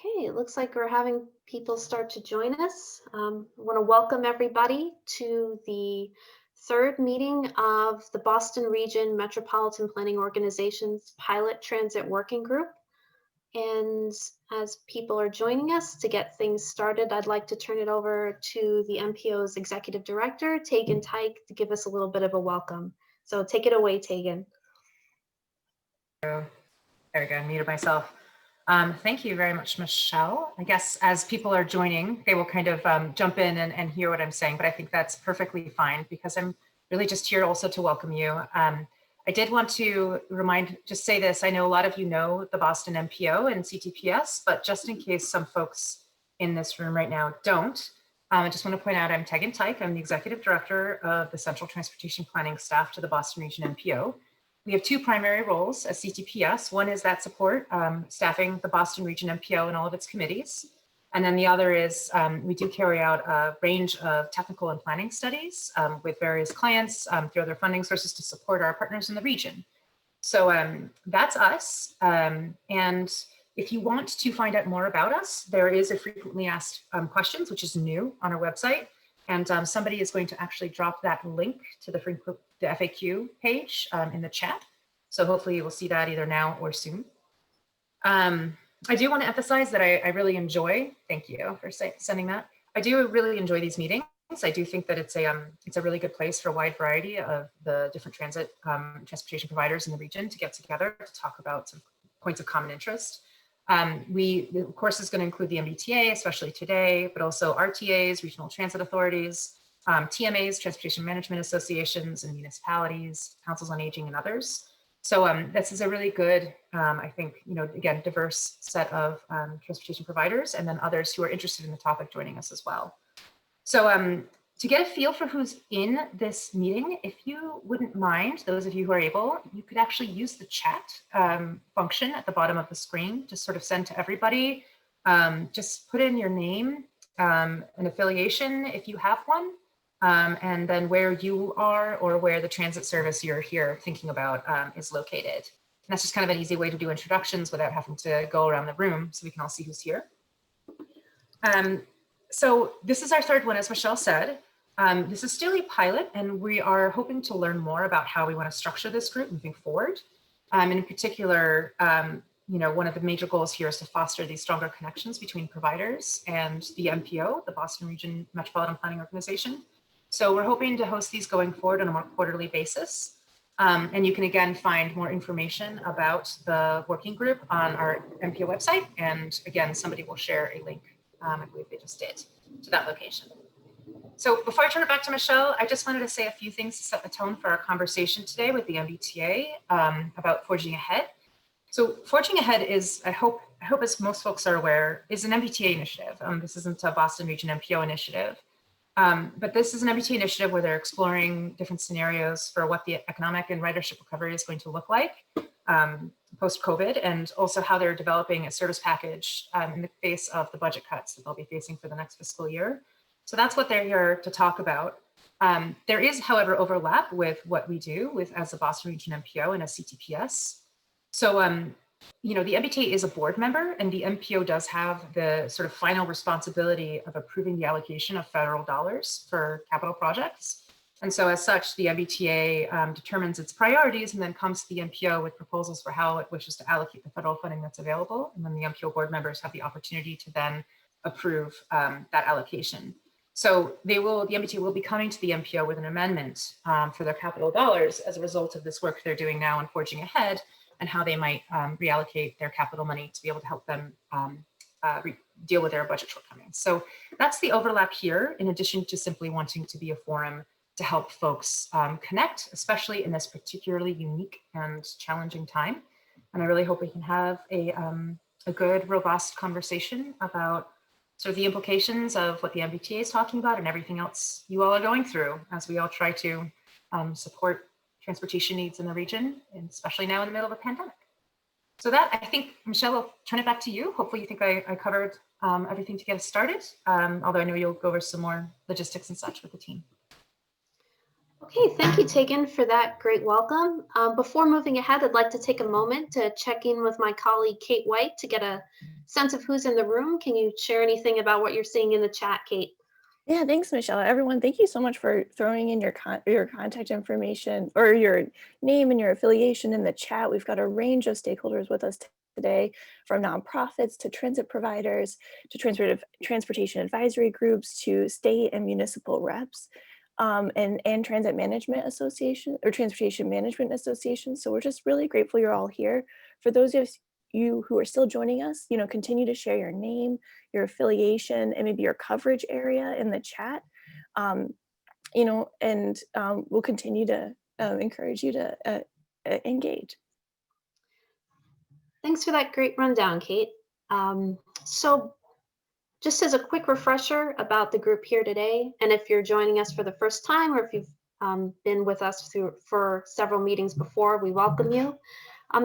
Okay, it looks like we're having people start to join us. I want to welcome everybody to the third meeting of the Boston Region Metropolitan Planning Organization's Pilot Transit Working Group. And as people are joining us to get things started, I'd like to turn it over to the MPO's Executive Director, Tegan Tyke, to give us a little bit of a welcome. So take it away, Tegan. There we go, I muted myself. Thank you very much, Michelle. I guess as people are joining, they will kind of jump in and hear what I'm saying, but I think that's perfectly fine because I'm really just here also to welcome you. I did want to just say this, I know a lot of you know the Boston MPO and CTPS, but just in case some folks in this room right now don't, I just want to point out I'm Tegan Tyke. I'm the Executive Director of the Central Transportation Planning staff to the Boston Region MPO. We have two primary roles as CTPS. One is that support, staffing the Boston Region MPO and all of its committees. And then the other is we do carry out a range of technical and planning studies with various clients through other funding sources to support our partners in the region. So that's us. And if you want to find out more about us, there is a frequently asked questions, which is new on our website. And somebody is going to actually drop that link to the FAQ page in the chat. So hopefully you will see that either now or soon. I do want to emphasize that I really enjoy, thank you for sending that. I do really enjoy these meetings. I do think that it's a really good place for a wide variety of the different transportation providers in the region to get together to talk about some points of common interest. The course is going to include the MBTA, especially today, but also RTAs, regional transit authorities, TMAs, transportation management associations and municipalities, councils on aging and others. So this is a really good, I think, again, diverse set of transportation providers and then others who are interested in the topic joining us as well. So to get a feel for who's in this meeting, if you wouldn't mind, those of you who are able, you could actually use the chat function at the bottom of the screen, just sort of send to everybody. Just put in your name, an affiliation if you have one, and then where you are or where the transit service you're here thinking about is located. And that's just kind of an easy way to do introductions without having to go around the room so we can all see who's here. So this is our third one, as Michelle said. This is still a pilot, and we are hoping to learn more about how we want to structure this group moving forward. And in particular, one of the major goals here is to foster these stronger connections between providers and the MPO, the Boston Region Metropolitan Planning Organization. So we're hoping to host these going forward on a more quarterly basis. And you can again find more information about the working group on our MPO website. And again, somebody will share a link, I believe they just did, to that location. So before I turn it back to Michelle, I just wanted to say a few things to set the tone for our conversation today with the MBTA about forging ahead. So forging ahead is, I hope as most folks are aware, is an MBTA initiative. This isn't a Boston Region MPO initiative, but this is an MBTA initiative where they're exploring different scenarios for what the economic and ridership recovery is going to look like post-COVID, and also how they're developing a service package in the face of the budget cuts that they'll be facing for the next fiscal year. So that's what they're here to talk about. There is, however, overlap with what we do as a Boston Region MPO and a CTPS. So, the MBTA is a board member, and the MPO does have the sort of final responsibility of approving the allocation of federal dollars for capital projects. And so as such, the MBTA determines its priorities and then comes to the MPO with proposals for how it wishes to allocate the federal funding that's available. And then the MPO board members have the opportunity to then approve that allocation. So the MBTA will be coming to the MPO with an amendment for their capital dollars as a result of this work they're doing now in forging ahead and how they might reallocate their capital money to be able to help them deal with their budget shortcomings. So that's the overlap here, in addition to simply wanting to be a forum to help folks connect, especially in this particularly unique and challenging time. And I really hope we can have a good, robust conversation about sort of the implications of what the MBTA is talking about and everything else you all are going through as we all try to support transportation needs in the region, and especially now in the middle of a pandemic. So that, I think, Michelle, I'll turn it back to you. Hopefully you think I covered everything to get us started, although I know you'll go over some more logistics and such with the team. Okay, thank you, Tegan, for that great welcome. Before moving ahead, I'd like to take a moment to check in with my colleague, Kate White, to get a sense of who's in the room. Can you share anything about what you're seeing in the chat, Kate? Yeah, thanks, Michelle. Everyone, thank you so much for throwing in your contact information or your name and your affiliation in the chat. We've got a range of stakeholders with us today, from nonprofits to transit providers to transportation advisory groups to state and municipal reps. And transit management association or transportation management association. So we're just really grateful you're all here. For those of you who are still joining us, continue to share your name, your affiliation, and maybe your coverage area in the chat. And we'll continue to encourage you to engage. Thanks for that great rundown, Kate. So just as a quick refresher about the group here today, and if you're joining us for the first time or if you've been with us for several meetings before, we welcome you.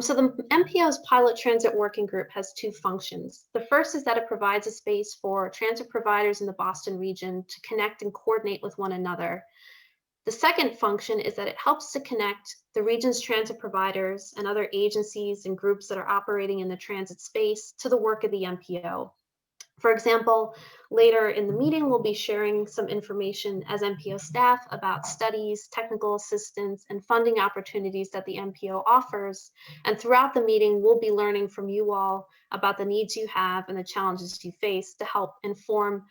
So the MPO's Pilot Transit Working Group has two functions. The first is that it provides a space for transit providers in the Boston region to connect and coordinate with one another. The second function is that it helps to connect the region's transit providers and other agencies and groups that are operating in the transit space to the work of the MPO. For example, later in the meeting, we'll be sharing some information as MPO staff about studies, technical assistance, and funding opportunities that the MPO offers. And throughout the meeting, we'll be learning from you all about the needs you have and the challenges you face to help inform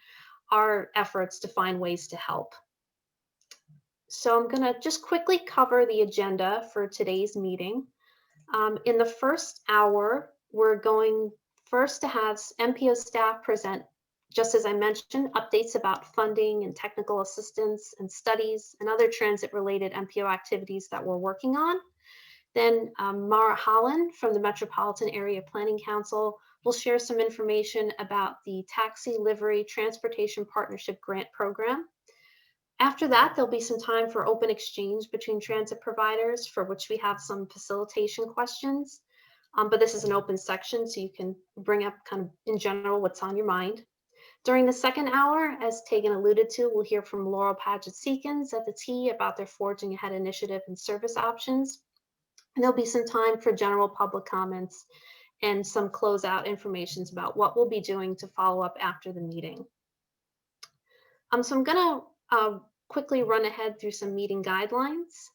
our efforts to find ways to help. So I'm going to just quickly cover the agenda for today's meeting. In the first hour, we're going first to have MPO staff present, just as I mentioned, updates about funding and technical assistance and studies and other transit-related MPO activities that we're working on. Then Mara Holland from the Metropolitan Area Planning Council will share some information about the Taxi Livery Transportation Partnership Grant Program. After that, there'll be some time for open exchange between transit providers, for which we have some facilitation questions. But this is an open section, so you can bring up kind of in general what's on your mind. During the second hour, as Tegan alluded to, we'll hear from Laurel Paget-Seekins at the T about their Forging Ahead initiative and service options. And there'll be some time for general public comments and some closeout information about what we'll be doing to follow up after the meeting. So I'm going to quickly run ahead through some meeting guidelines.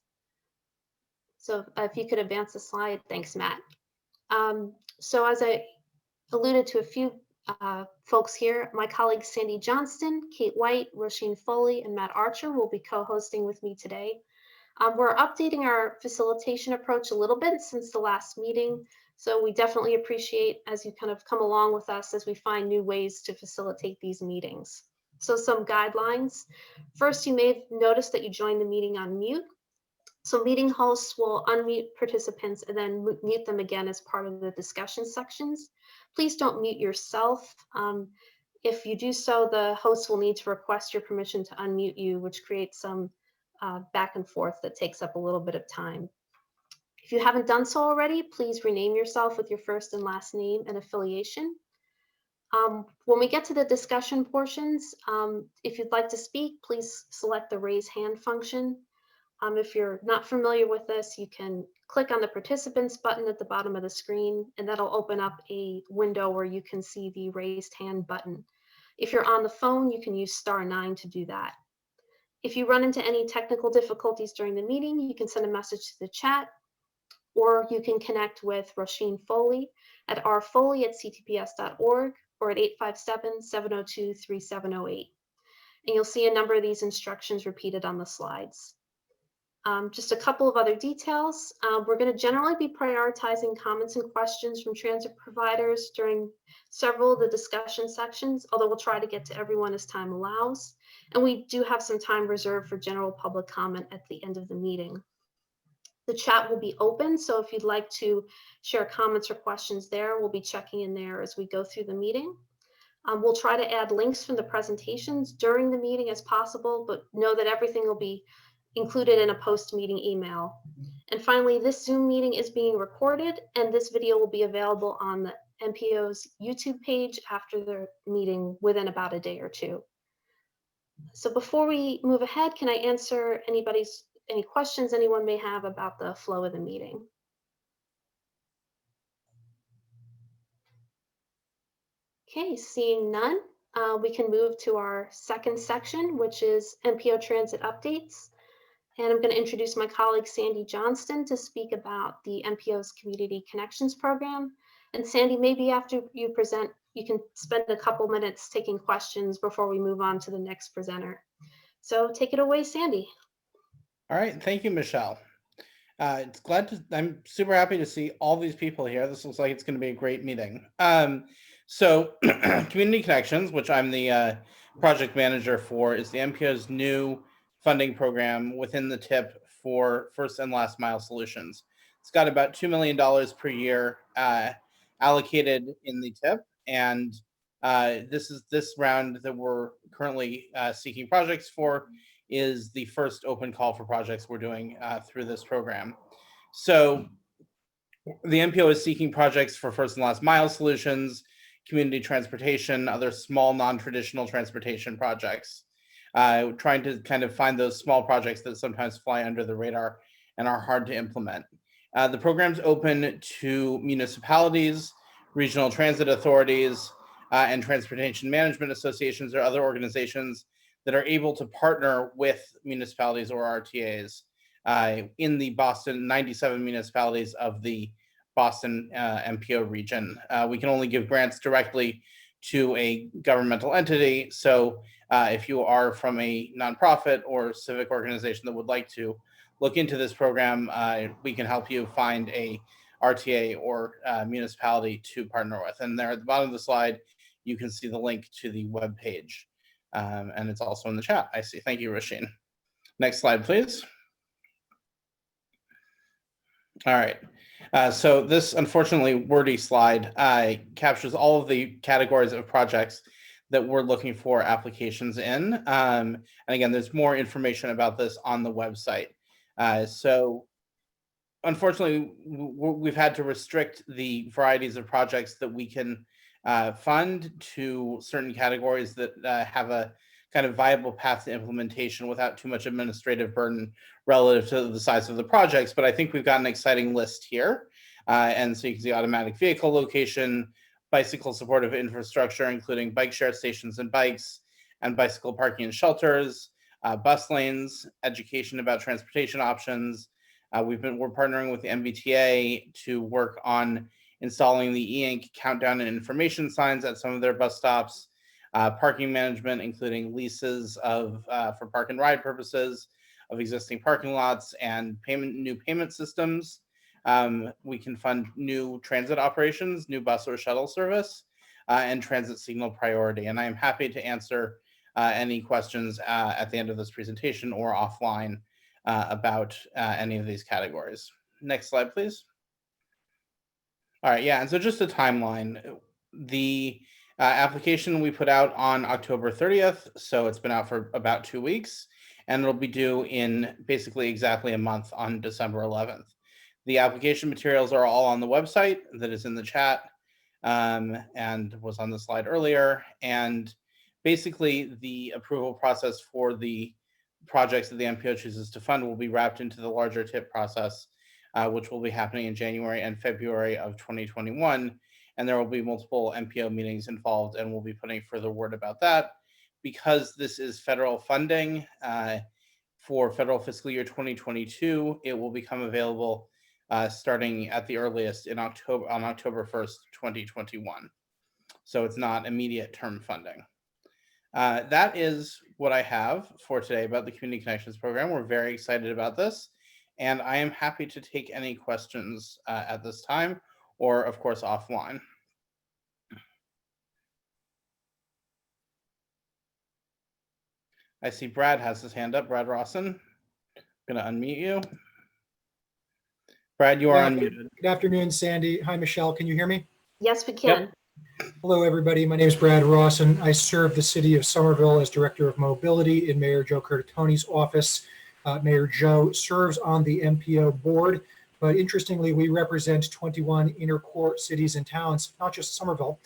So if you could advance the slide, thanks, Matt. So as I alluded to a few folks here, my colleagues Sandy Johnston, Kate White, Roisin Foley, and Matt Archer will be co-hosting with me today. We're updating our facilitation approach a little bit since the last meeting, so we definitely appreciate as you kind of come along with us as we find new ways to facilitate these meetings. So some guidelines. First, you may have noticed that you joined the meeting on mute. So meeting hosts will unmute participants and then mute them again as part of the discussion sections. Please don't mute yourself. If you do so, the host will need to request your permission to unmute you, which creates some back and forth that takes up a little bit of time. If you haven't done so already, please rename yourself with your first and last name and affiliation. When we get to the discussion portions, if you'd like to speak, please select the raise hand function. If you're not familiar with this, you can click on the participants button at the bottom of the screen, and that'll open up a window where you can see the raised hand button. If you're on the phone, you can use *9 to do that. If you run into any technical difficulties during the meeting, you can send a message to the chat, or you can connect with Roisin Foley at rfoley@ctps.org or at 857-702-3708. And you'll see a number of these instructions repeated on the slides. Just a couple of other details. We're going to generally be prioritizing comments and questions from transit providers during several of the discussion sections, although we'll try to get to everyone as time allows. And we do have some time reserved for general public comment at the end of the meeting. The chat will be open, so if you'd like to share comments or questions there, we'll be checking in there as we go through the meeting. We'll try to add links from the presentations during the meeting as possible, but know that everything will be included in a post-meeting email. And finally, this Zoom meeting is being recorded, and this video will be available on the MPO's YouTube page after the meeting within about a day or two. So before we move ahead, can I answer any questions anyone may have about the flow of the meeting. Okay, seeing none, we can move to our second section, which is MPO transit updates. And I'm going to introduce my colleague, Sandy Johnston, to speak about the MPO's Community Connections Program. And Sandy, maybe after you present, you can spend a couple minutes taking questions before we move on to the next presenter. So take it away, Sandy. All right, thank you, Michelle. I'm super happy to see all these people here. This looks like it's going to be a great meeting. So Community Connections, which I'm the project manager for, is the MPO's new funding program within the TIP for first and last mile solutions. It's got about $2 million per year allocated in the TIP, and this round that we're currently seeking projects for is the first open call for projects we're doing through this program. So the MPO is seeking projects for first and last mile solutions, community transportation, other small non-traditional transportation projects, trying to kind of find those small projects that sometimes fly under the radar and are hard to implement. The program's open to municipalities, regional transit authorities, and transportation management associations or other organizations that are able to partner with municipalities or RTAs in the Boston, 97 municipalities of the Boston MPO region. We can only give grants directly to a governmental entity. So if you are from a nonprofit or civic organization that would like to look into this program, we can help you find a RTA or municipality to partner with. And there at the bottom of the slide, you can see the link to the web page. And it's also in the chat, I see. Thank you, Rasheen. Next slide, please. All right. So this unfortunately wordy slide captures all of the categories of projects that we're looking for applications in. And again, there's more information about this on the website. So unfortunately, we've had to restrict the varieties of projects that we can fund to certain categories that have a kind of viable path to implementation without too much administrative burden relative to the size of the projects. But I think we've got an exciting list here. And so you can see automatic vehicle location, bicycle supportive infrastructure, including bike share stations and bikes, and bicycle parking and shelters, bus lanes, education about transportation options. We're partnering with the MBTA to work on installing the e-ink countdown and information signs at some of their bus stops, parking management, including leases of for park and ride purposes of existing parking lots and new payment systems. We can fund new transit operations, new bus or shuttle service, and transit signal priority. And I'm happy to answer any questions at the end of this presentation or offline about any of these categories. Next slide, please. All right, yeah, and so just a timeline. The application we put out on October 30th, so it's been out for about 2 weeks, and it'll be due in basically exactly a month on December 11th. The application materials are all on the website that is in the chat and was on the slide earlier. And basically the approval process for the projects that the MPO chooses to fund will be wrapped into the larger TIP process, which will be happening in January and February of 2021. And there will be multiple MPO meetings involved, and we'll be putting further word about that. Because this is federal funding for federal fiscal year 2022, it will become available starting at the earliest in October 1st, 2021. So it's not immediate term funding. That is what I have for today about the Community Connections Program. We're very excited about this, and I am happy to take any questions at this time, or of course offline. I see Brad has his hand up. Brad Rawson, I'm gonna unmute you. Brad, you are unmuted. Good afternoon, Sandy. Hi, Michelle. Can you hear me? Yes, we can. Yep. Hello, everybody. My name is Brad Rawson. I serve the city of Somerville as Director of Mobility in Mayor Joe Curtatoni's office. Mayor Joe serves on the MPO board, but interestingly, we represent 21 inner core cities and towns, not just Somerville.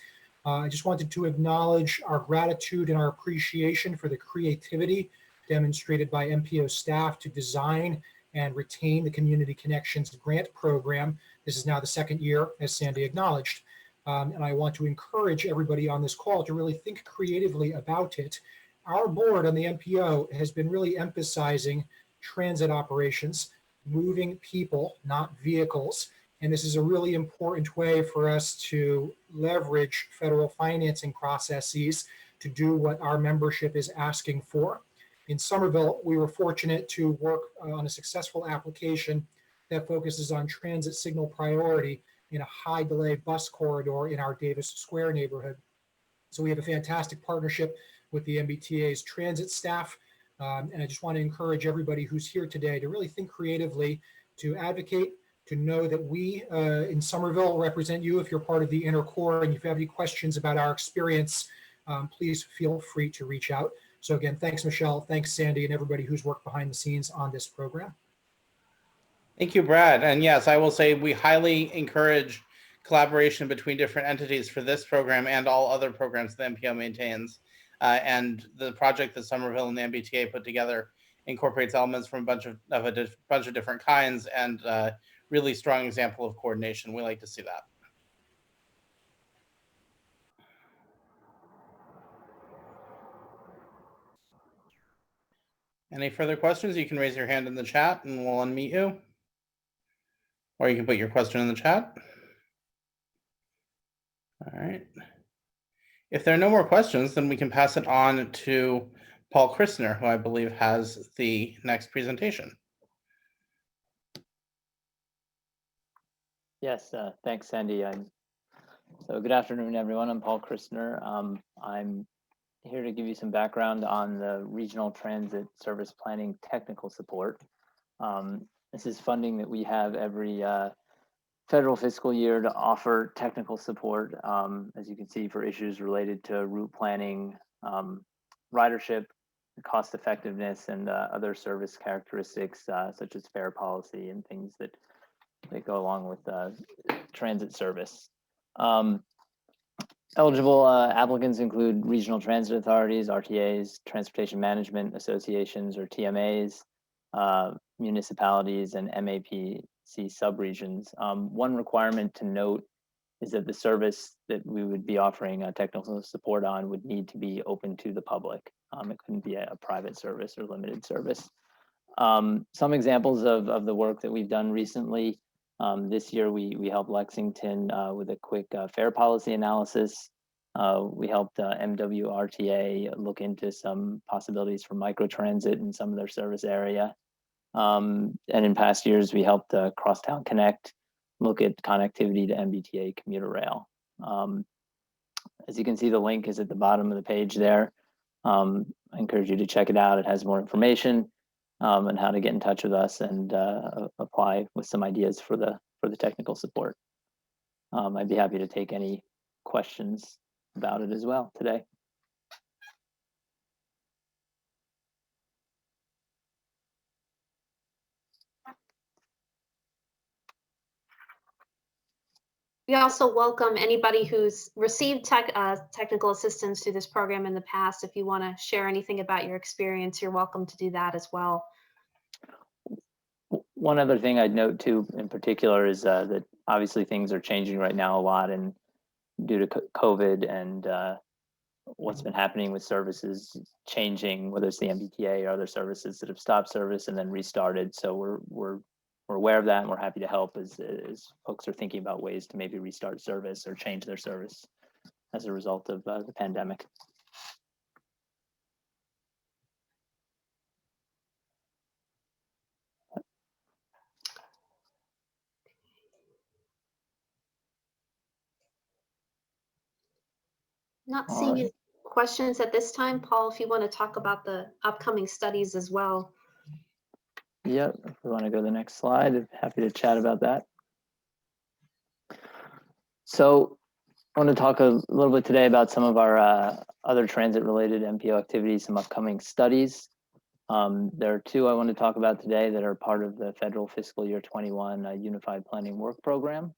I just wanted to acknowledge our gratitude and our appreciation for the creativity demonstrated by MPO staff to design and retain the Community Connections grant program. This is now the second year, as Sandy acknowledged. And I want to encourage everybody on this call to really think creatively about it. Our board on the MPO has been really emphasizing transit operations, moving people, not vehicles. And this is a really important way for us to leverage federal financing processes to do what our membership is asking for. In Somerville, we were fortunate to work on a successful application that focuses on transit signal priority in a high delay bus corridor in our Davis Square neighborhood. So we have a fantastic partnership with the MBTA's transit staff. And I just want to encourage everybody who's here today to really think creatively, to advocate, to know that we in Somerville represent you if you're part of the inner core, and if you have any questions about our experience, please feel free to reach out. So again, thanks, Michelle, thanks, Sandy, and everybody who's worked behind the scenes on this program. Thank you, Brad. And yes, I will say we highly encourage collaboration between different entities for this program and all other programs the MPO maintains. And the project that Somerville and the MBTA put together incorporates elements from a bunch of different kinds, and really strong example of coordination. We like to see that. Any further questions? You can raise your hand in the chat and we'll unmute you. Or you can put your question in the chat. All right. If there are no more questions, then we can pass it on to Paul Christner, who I believe has the next presentation. Yes, thanks, Sandy. So good afternoon, everyone. I'm Paul Christner. I'm here to give you some background on the Regional Transit Service Planning Technical Support. This is funding that we have every federal fiscal year to offer technical support, as you can see, for issues related to route planning, ridership, cost effectiveness, and other service characteristics such as fare policy and things that go along with transit service. Eligible applicants include regional transit authorities, RTAs, transportation management associations or TMAs, municipalities, and MAPC subregions. One requirement to note is that the service that we would be offering technical support on would need to be open to the public. It couldn't be a private service or limited service. Some examples of the work that we've done recently. This year, we helped Lexington with a quick fare policy analysis. We helped MWRTA look into some possibilities for microtransit in some of their service area. And in past years, we helped Crosstown Connect look at connectivity to MBTA commuter rail. As you can see, the link is at the bottom of the page there. I encourage you to check it out. It has more information and how to get in touch with us and apply with some ideas for the technical support. I'd be happy to take any questions about it as well today. We also welcome anybody who's received technical assistance through this program in the past. If you want to share anything about your experience, you're welcome to do that as well. One other thing I'd note too, in particular, is that obviously things are changing right now a lot, and due to COVID and what's been happening with services changing, whether it's the MBTA or other services that have stopped service and then restarted. So we're aware of that, and we're happy to help as folks are thinking about ways to maybe restart service or change their service as a result of the pandemic. Not seeing any questions at this time. Paul, if you want to talk about the upcoming studies as well. Yep, if we want to go to the next slide, I'm happy to chat about that. So I want to talk a little bit today about some of our other transit-related MPO activities, some upcoming studies. There are two I want to talk about today that are part of the federal fiscal year 21 Unified Planning Work Program.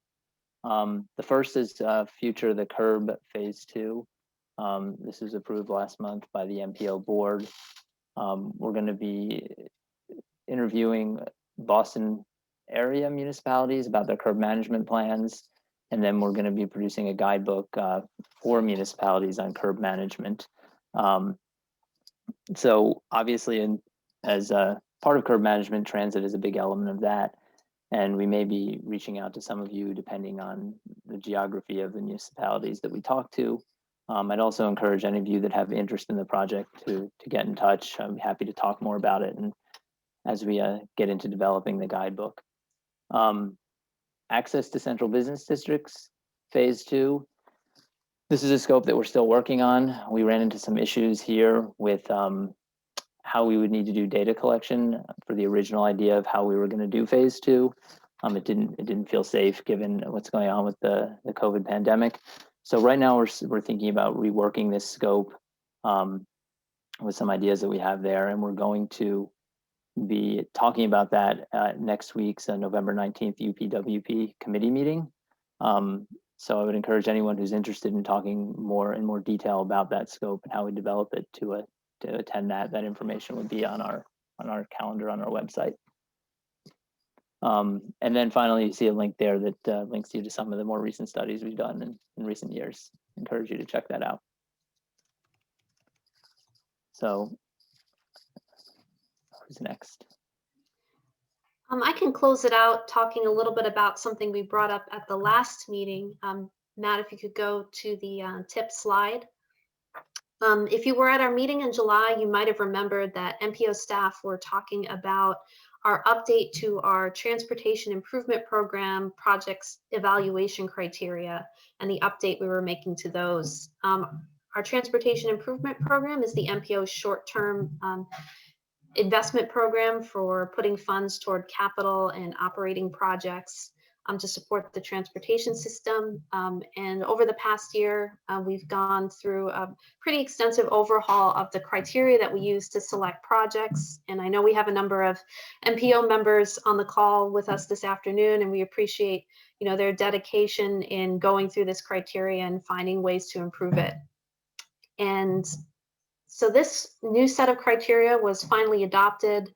The first is Future the Curb Phase 2. This was approved last month by the MPO board. We're going to be interviewing Boston area municipalities about their curb management plans. And then we're going to be producing a guidebook for municipalities on curb management. So obviously, as part of curb management, transit is a big element of that. And we may be reaching out to some of you depending on the geography of the municipalities that we talk to. I'd also encourage any of you that have interest in the project to get in touch. I'm happy to talk more about it and as we get into developing the guidebook. Access to central business districts, phase 2. This is a scope that we're still working on. We ran into some issues here with how we would need to do data collection for the original idea of how we were going to do phase 2. It didn't feel safe given what's going on with the COVID pandemic. So right now we're thinking about reworking this scope with some ideas that we have there, and we're going to be talking about that next week's November 19th UPWP committee meeting. So I would encourage anyone who's interested in talking in more detail about that scope and how we develop it to attend that. That information would be on our calendar on our website. And then finally, you see a link there that links you to some of the more recent studies we've done in recent years. Encourage you to check that out. So who's next? I can close it out talking a little bit about something we brought up at the last meeting. Matt, if you could go to the tip slide. If you were at our meeting in July, you might have remembered that MPO staff were talking about our update to our transportation improvement program projects evaluation criteria and the update we were making to those. Our transportation improvement program is the MPO's short-term investment program for putting funds toward capital and operating projects to support the transportation system. And over the past year, we've gone through a pretty extensive overhaul of the criteria that we use to select projects. And I know we have a number of MPO members on the call with us this afternoon, and we appreciate, their dedication in going through this criteria and finding ways to improve it. And so this new set of criteria was finally adopted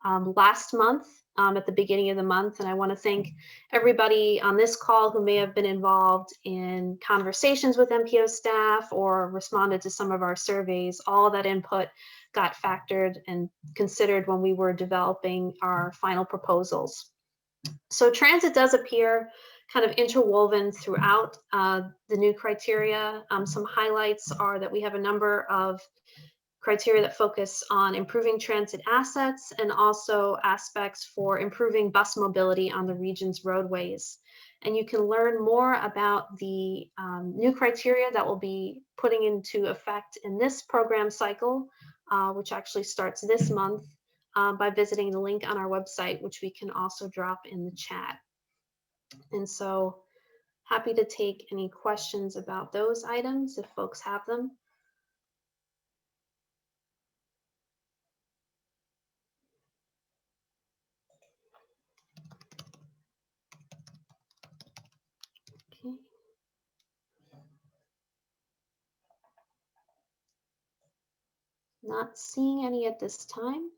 last month at the beginning of the month. And I want to thank everybody on this call who may have been involved in conversations with MPO staff or responded to some of our surveys. All of that input got factored and considered when we were developing our final proposals. So transit does appear kind of interwoven throughout the new criteria. Some highlights are that we have a number of criteria that focus on improving transit assets and also aspects for improving bus mobility on the region's roadways. And you can learn more about the new criteria that we'll be putting into effect in this program cycle, which actually starts this month, by visiting the link on our website, which we can also drop in the chat. And so happy to take any questions about those items if folks have them. Okay. Not seeing any at this time.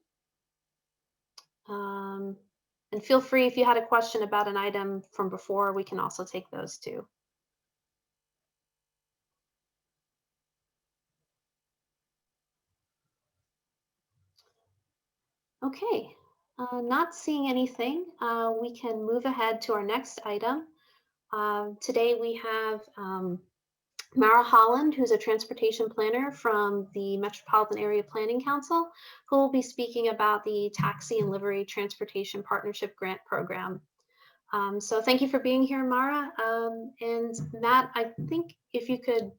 And feel free, if you had a question about an item from before, we can also take those too. Okay, not seeing anything. We can move ahead to our next item. Today we have Mara Holland, who's a transportation planner from the Metropolitan Area Planning Council, who will be speaking about the Taxi and Livery Transportation Partnership Grant Program. So thank you for being here, Mara. And Matt, I think if you could,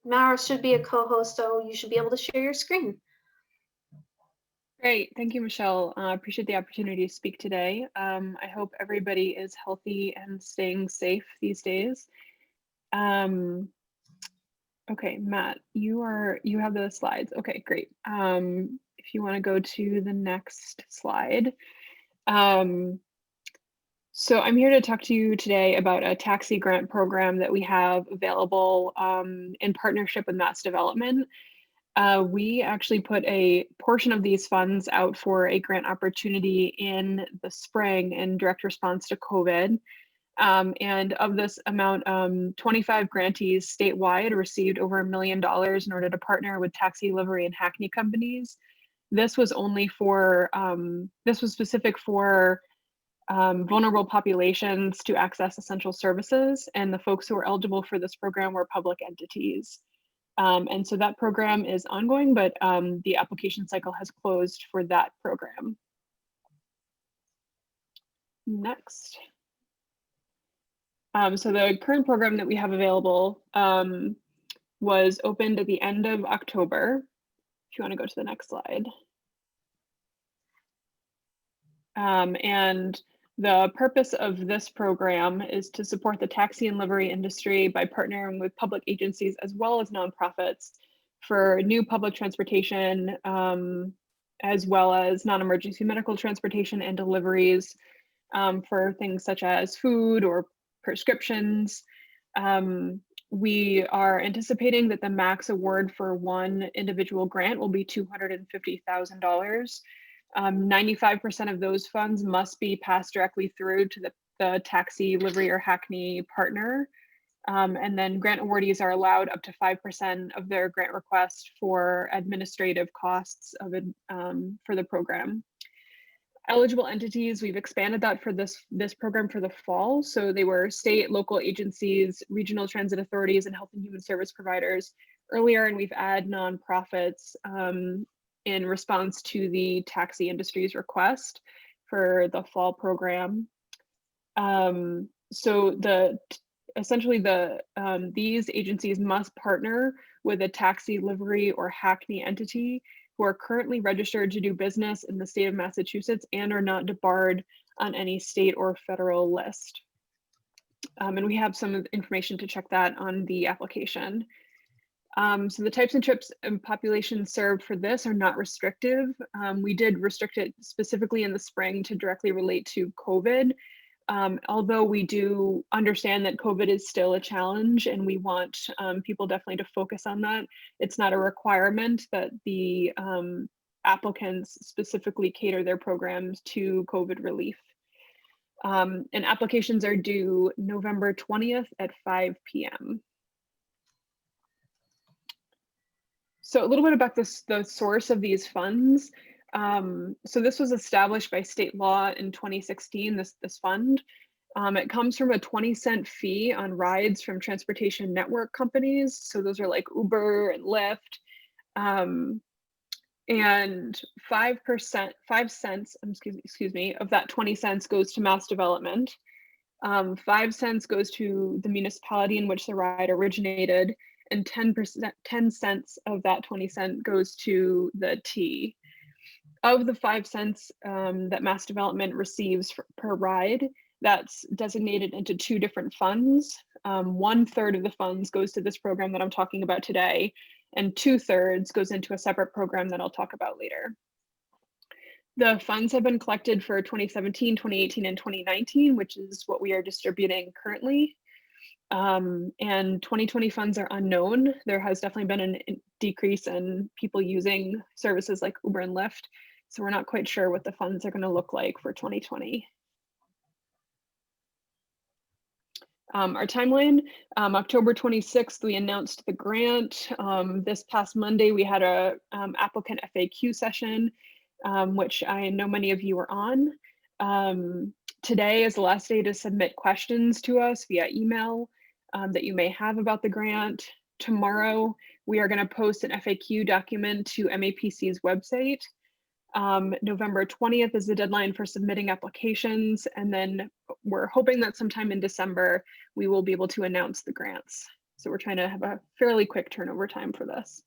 Mara should be a co-host, so you should be able to share your screen. Great. Thank you, Michelle. I appreciate the opportunity to speak today. I hope everybody is healthy and staying safe these days. Okay, Matt, you have the slides. Okay, great. If you want to go to the next slide. So I'm here to talk to you today about a taxi grant program that we have available in partnership with Mass Development. We actually put a portion of these funds out for a grant opportunity in the spring in direct response to COVID. And of this amount, 25 grantees statewide received over $1 million in order to partner with taxi, livery, and hackney companies. This was only for, this was specific for vulnerable populations to access essential services, and the folks who were eligible for this program were public entities. And so that program is ongoing, but the application cycle has closed for that program. Next. So the current program that we have available was opened at the end of October. If you want to go to the next slide. And the purpose of this program is to support the taxi and livery industry by partnering with public agencies as well as nonprofits for new public transportation, as well as non-emergency medical transportation and deliveries for things such as food or prescriptions. We are anticipating that the max award for one individual grant will be $250,000. 95% of those funds must be passed directly through to the taxi, livery, or hackney partner. And then grant awardees are allowed up to 5% of their grant request for administrative costs of it, for the program. Eligible entities, we've expanded that for this program for the fall. So they were state, local agencies, regional transit authorities, and health and human service providers earlier, and we've added nonprofits in response to the taxi industry's request for the fall program. So essentially these agencies must partner with a taxi, livery, or hackney entity who are currently registered to do business in the state of Massachusetts and are not debarred on any state or federal list. And we have some information to check that on the application. So the types and trips and populations served for this are not restrictive. We did restrict it specifically in the spring to directly relate to COVID. Although we do understand that COVID is still a challenge and we want people definitely to focus on that. It's not a requirement that the applicants specifically cater their programs to COVID relief. And applications are due November 20th at 5 p.m. So a little bit about the source of these funds. So this was established by state law in 2016, this fund. It comes from a 20-cent fee on rides from transportation network companies. So those are like Uber and Lyft. And 5 cents, excuse me, of that 20 cents goes to mass development. 5 cents goes to the municipality in which the ride originated, and 10 cents of that 20 cent goes to the T. Of the 5 cents that mass development receives per ride, that's designated into two different funds. 1/3 of the funds goes to this program that I'm talking about today, and 2/3 goes into a separate program that I'll talk about later. The funds have been collected for 2017, 2018, and 2019, which is what we are distributing currently. And 2020 funds are unknown. There has definitely been a decrease in people using services like Uber and Lyft. So we're not quite sure what the funds are going to look like for 2020. Our timeline, October 26th, we announced the grant. This past Monday, we had a applicant FAQ session, which I know many of you were on. Today is the last day to submit questions to us via email that you may have about the grant. Tomorrow, we are going to post an FAQ document to MAPC's website. November 20th is the deadline for submitting applications, and then we're hoping that sometime in December, we will be able to announce the grants. So we're trying to have a fairly quick turnover time for this.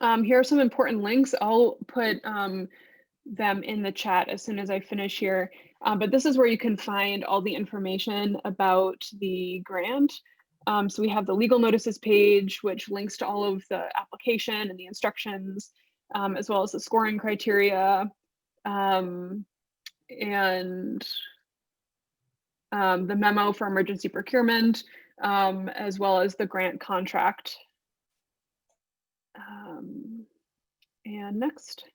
Here are some important links. I'll put them in the chat as soon as I finish here. But this is where you can find all the information about the grant. So we have the legal notices page, which links to all of the application and the instructions, as well as the scoring criteria, and the memo for emergency procurement, as well as the grant contract. And next.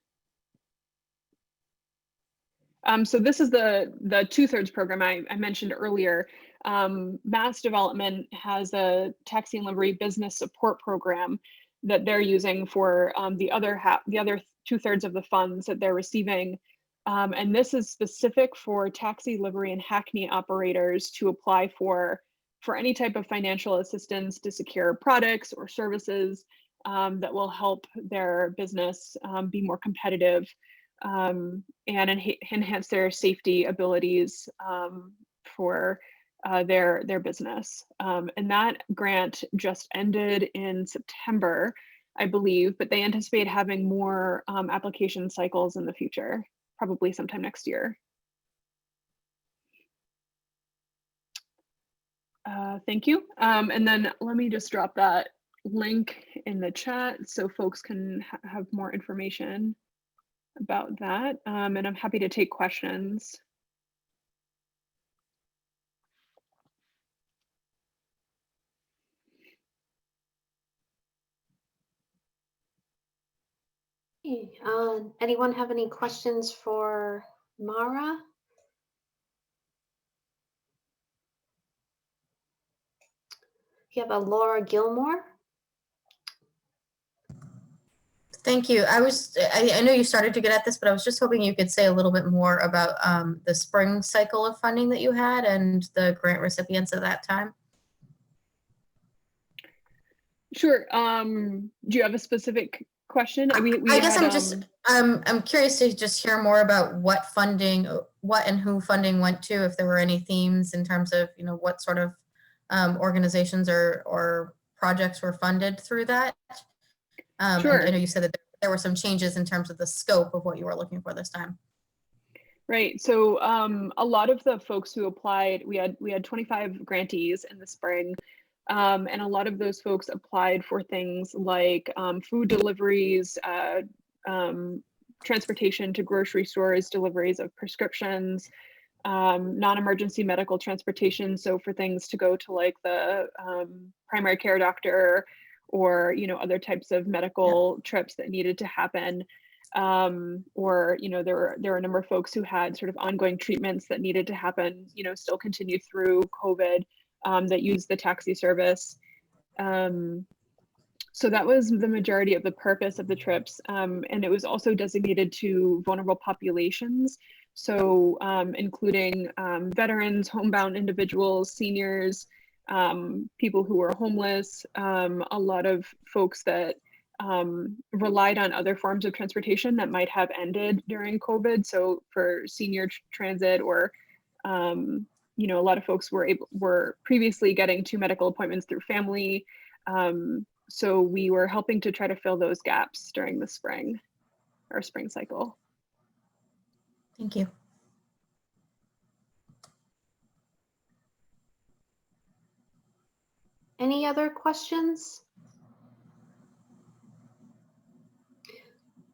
So this is the 2/3 program I mentioned earlier. Mass Development has a taxi and livery business support program that they're using for the other 2/3 of the funds that they're receiving. And this is specific for taxi, livery, and hackney operators to apply for any type of financial assistance to secure products or services that will help their business be more competitive and enhance their safety abilities for their business. And that grant just ended in September, I believe, but they anticipate having more application cycles in the future, probably sometime next year. Thank you. And then let me just drop that link in the chat so folks can have more information about that. And I'm happy to take questions. Anyone have any questions for Mara? You have a Laura Gilmore. Thank you. I know you started to get at this, but I was just hoping you could say a little bit more about the spring cycle of funding that you had and the grant recipients at that time. Sure. Do you have a specific question? I guess I'm curious to just hear more about what and who funding went to, if there were any themes in terms of, what sort of organizations or projects were funded through that. Sure. And I know you said that there were some changes in terms of the scope of what you were looking for this time. Right. So a lot of the folks who applied, we had 25 grantees in the spring, and a lot of those folks applied for things like food deliveries, transportation to grocery stores, deliveries of prescriptions, non-emergency medical transportation. So for things to go to like the primary care doctor or, other types of medical trips that needed to happen. Or, there were a number of folks who had sort of ongoing treatments that needed to happen, still continue through COVID that used the taxi service. So that was the majority of the purpose of the trips. And it was also designated to vulnerable populations. So including veterans, homebound individuals, seniors, people who were homeless, a lot of folks that relied on other forms of transportation that might have ended during COVID. So for senior transit or, a lot of folks were previously getting to medical appointments through family. So we were helping to try to fill those gaps during the spring cycle. Thank you. Any other questions?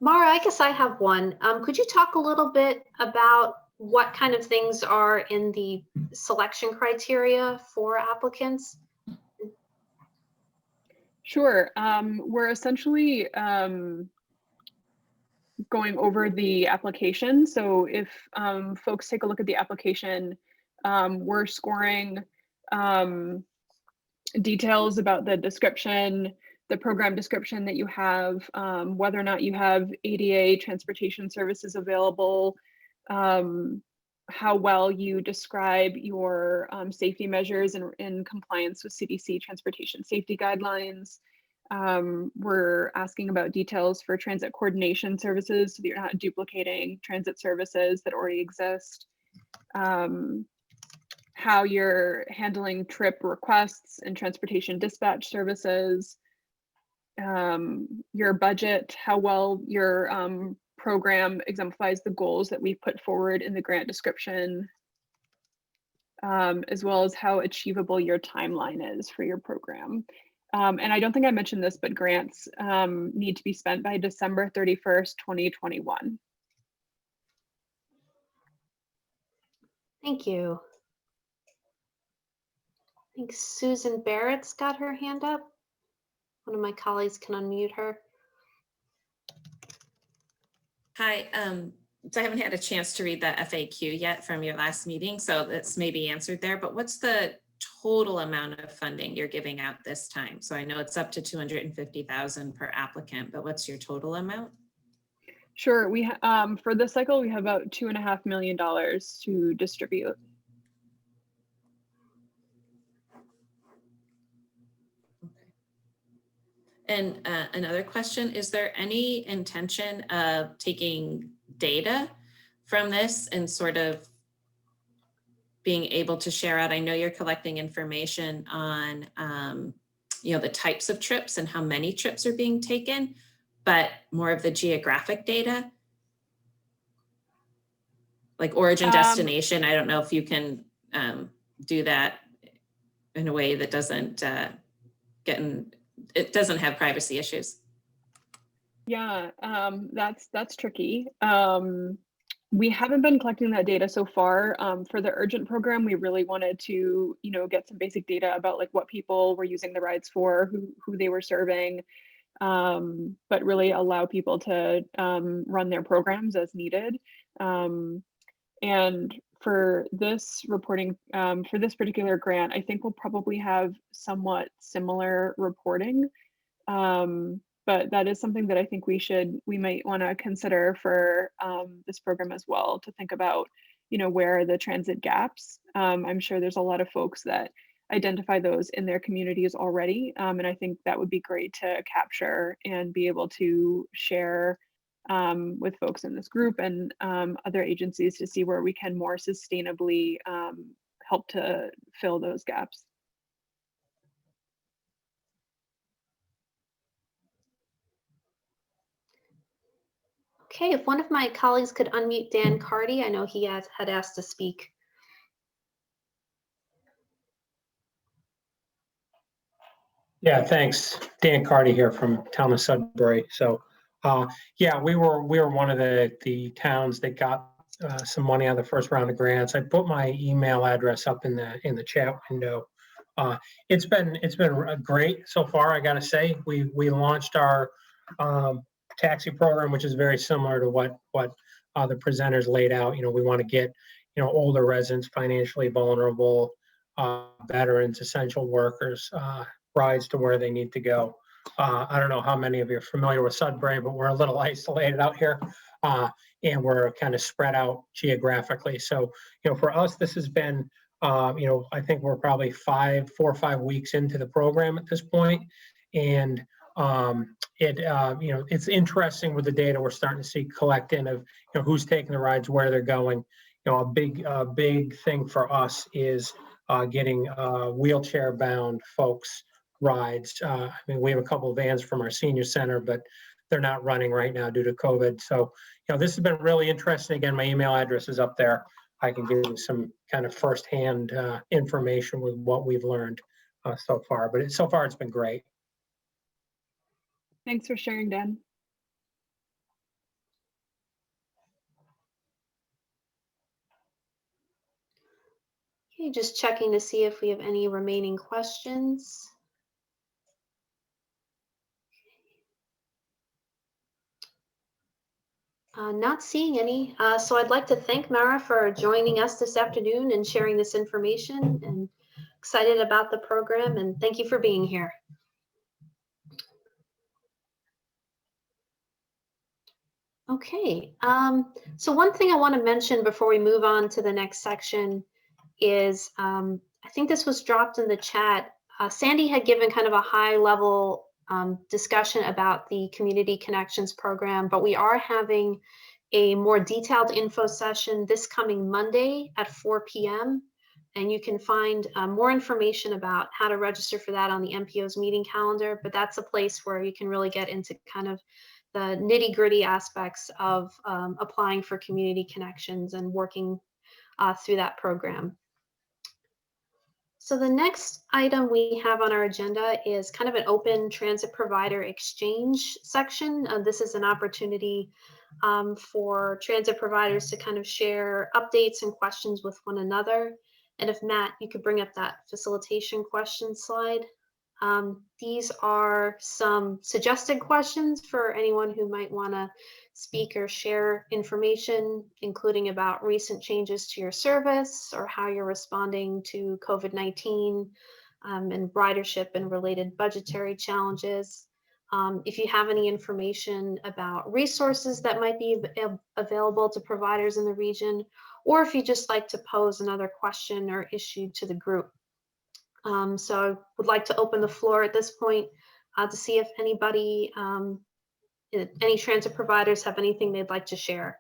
Mara, I guess I have one. Could you talk a little bit about what kind of things are in the selection criteria for applicants? Sure. We're essentially going over the application. So if folks take a look at the application, we're scoring details about the description, the program description that you have, whether or not you have ADA transportation services available, how well you describe your safety measures in compliance with CDC transportation safety guidelines. We're asking about details for transit coordination services so that you're not duplicating transit services that already exist. How you're handling trip requests and transportation dispatch services, your budget, how well your program exemplifies the goals that we've put forward in the grant description, as well as how achievable your timeline is for your program. And I don't think I mentioned this, but grants need to be spent by December 31st, 2021. Thank you. think Susan Barrett's got her hand up. One of my colleagues can unmute her. Hi, so I haven't had a chance to read the FAQ yet from your last meeting, so that's maybe answered there, but what's the total amount of funding you're giving out this time? So I know it's up to 250,000 per applicant, but what's your total amount? Sure. For this cycle, we have about $2.5 million to distribute. And another question, is there any intention of taking data from this and sort of being able to share out? I know you're collecting information on, the types of trips and how many trips are being taken, but more of the geographic data, like origin, destination. I don't know if you can do that in a way that doesn't it doesn't have privacy issues. Yeah, that's tricky. We haven't been collecting that data so far. For the urgent program, we really wanted to, get some basic data about like what people were using the rides for, who they were serving, but really allow people to run their programs as needed. And for this reporting, for this particular grant, I think we'll probably have somewhat similar reporting. But that is something that I think we might want to consider for this program as well, to think about, where are the transit gaps. I'm sure there's a lot of folks that identify those in their communities already. And I think that would be great to capture and be able to share with folks in this group and other agencies to see where we can more sustainably help to fill those gaps. Okay, if one of my colleagues could unmute Dan Carty, I know he had asked to speak. Yeah, thanks. Dan Carty here from town of Sudbury. So, yeah, we were one of the towns that got some money on the first round of grants. I put my email address up in the chat window. It's been great so far. I got to say, we launched our taxi program, which is very similar to what the presenters laid out. We want to get older residents, financially vulnerable, veterans, essential workers, rides to where they need to go. I don't know how many of you are familiar with Sudbury, but we're a little isolated out here, and we're kind of spread out geographically. So, for us, this has been, I think we're probably 4 or 5 weeks into the program at this point, and it's interesting with the data we're starting to see collect in of who's taking the rides, where they're going. A big thing for us is getting wheelchair bound folks rides. I mean, we have a couple of vans from our senior center, but they're not running right now due to COVID. So, this has been really interesting. Again, my email address is up there. I can give you some kind of firsthand information with what we've learned so far. But so far, it's been great. Thanks for sharing, Dan. Okay, just checking to see if we have any remaining questions. Not seeing any. So I'd like to thank Mara for joining us this afternoon and sharing this information, and excited about the program, and thank you for being here. Okay, so one thing I want to mention before we move on to the next section is, I think this was dropped in the chat. Sandy had given kind of a high level discussion about the Community Connections program, but we are having a more detailed info session this coming Monday at 4 p.m. And you can find more information about how to register for that on the MPO's meeting calendar, but that's a place where you can really get into kind of the nitty-gritty aspects of applying for Community Connections and working through that program. So the next item we have on our agenda is kind of an open transit provider exchange section. This is an opportunity for transit providers to kind of share updates and questions with one another. And if Matt, you could bring up that facilitation question slide. These are some suggested questions for anyone who might want to speak or share information, including about recent changes to your service or how you're responding to COVID-19 and ridership and related budgetary challenges. If you have any information about resources that might be available to providers in the region, or if you just like to pose another question or issue to the group. So I would like to open the floor at this point to see if anybody, any transit providers have anything they'd like to share.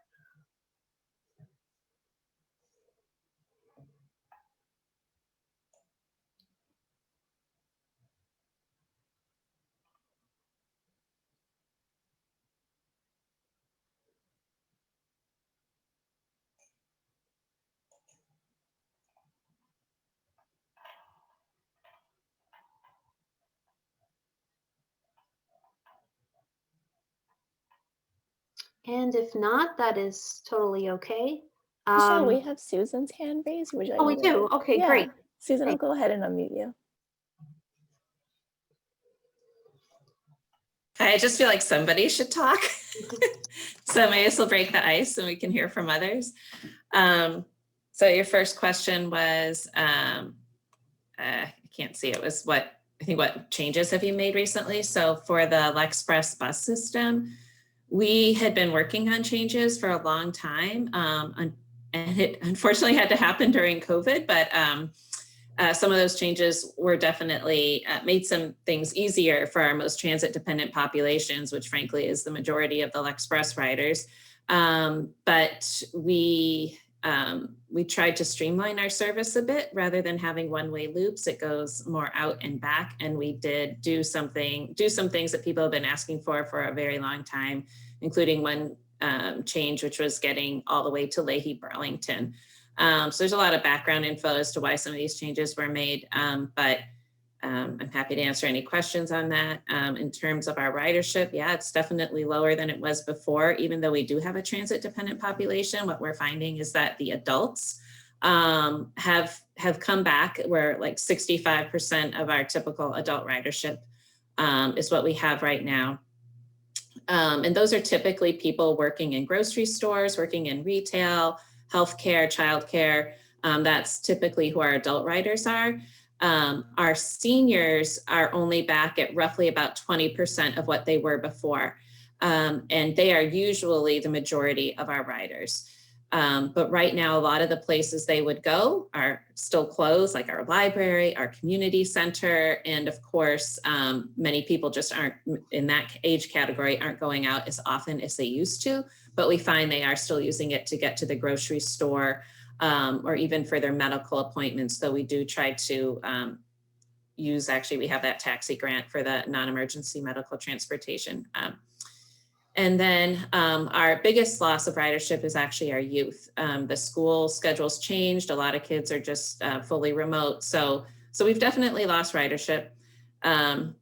And if not, that is totally okay. Michelle, we have Susan's hand raised. Would you like Oh, we me to- do? Okay, Yeah. great. Susan, I'll Great. go ahead and unmute you. I just feel like somebody should talk. So maybe this will break the ice and we can hear from others. So your first question was, I can't see, it was what changes have you made recently? So for the Lexpress bus system, we had been working on changes for a long time. And it unfortunately had to happen during COVID, but some of those changes were definitely made some things easier for our most transit dependent populations, which frankly is the majority of the Lexpress riders. But we tried to streamline our service a bit rather than having one-way loops. It goes more out and back, and we did do some things that people have been asking for a very long time, including one change, which was getting all the way to Leahy Burlington. So there's a lot of background info as to why some of these changes were made, but I'm happy to answer any questions on that. In terms of our ridership, yeah, it's definitely lower than it was before. Even though we do have a transit dependent population, what we're finding is that the adults have come back. We're like 65% of our typical adult ridership is what we have right now. And those are typically people working in grocery stores, working in retail, healthcare, childcare. That's typically who our adult riders are. Our seniors are only back at roughly about 20% of what they were before. And they are usually the majority of our riders. But right now, a lot of the places they would go are still closed, like our library, our community center. And of course, many people just aren't in that age category, aren't going out as often as they used to, but we find they are still using it to get to the grocery store or even for their medical appointments. Though we do try to use, actually, we have that taxi grant for the non-emergency medical transportation. And then our biggest loss of ridership is actually our youth. The school schedule's changed. A lot of kids are just fully remote. So we've definitely lost ridership. And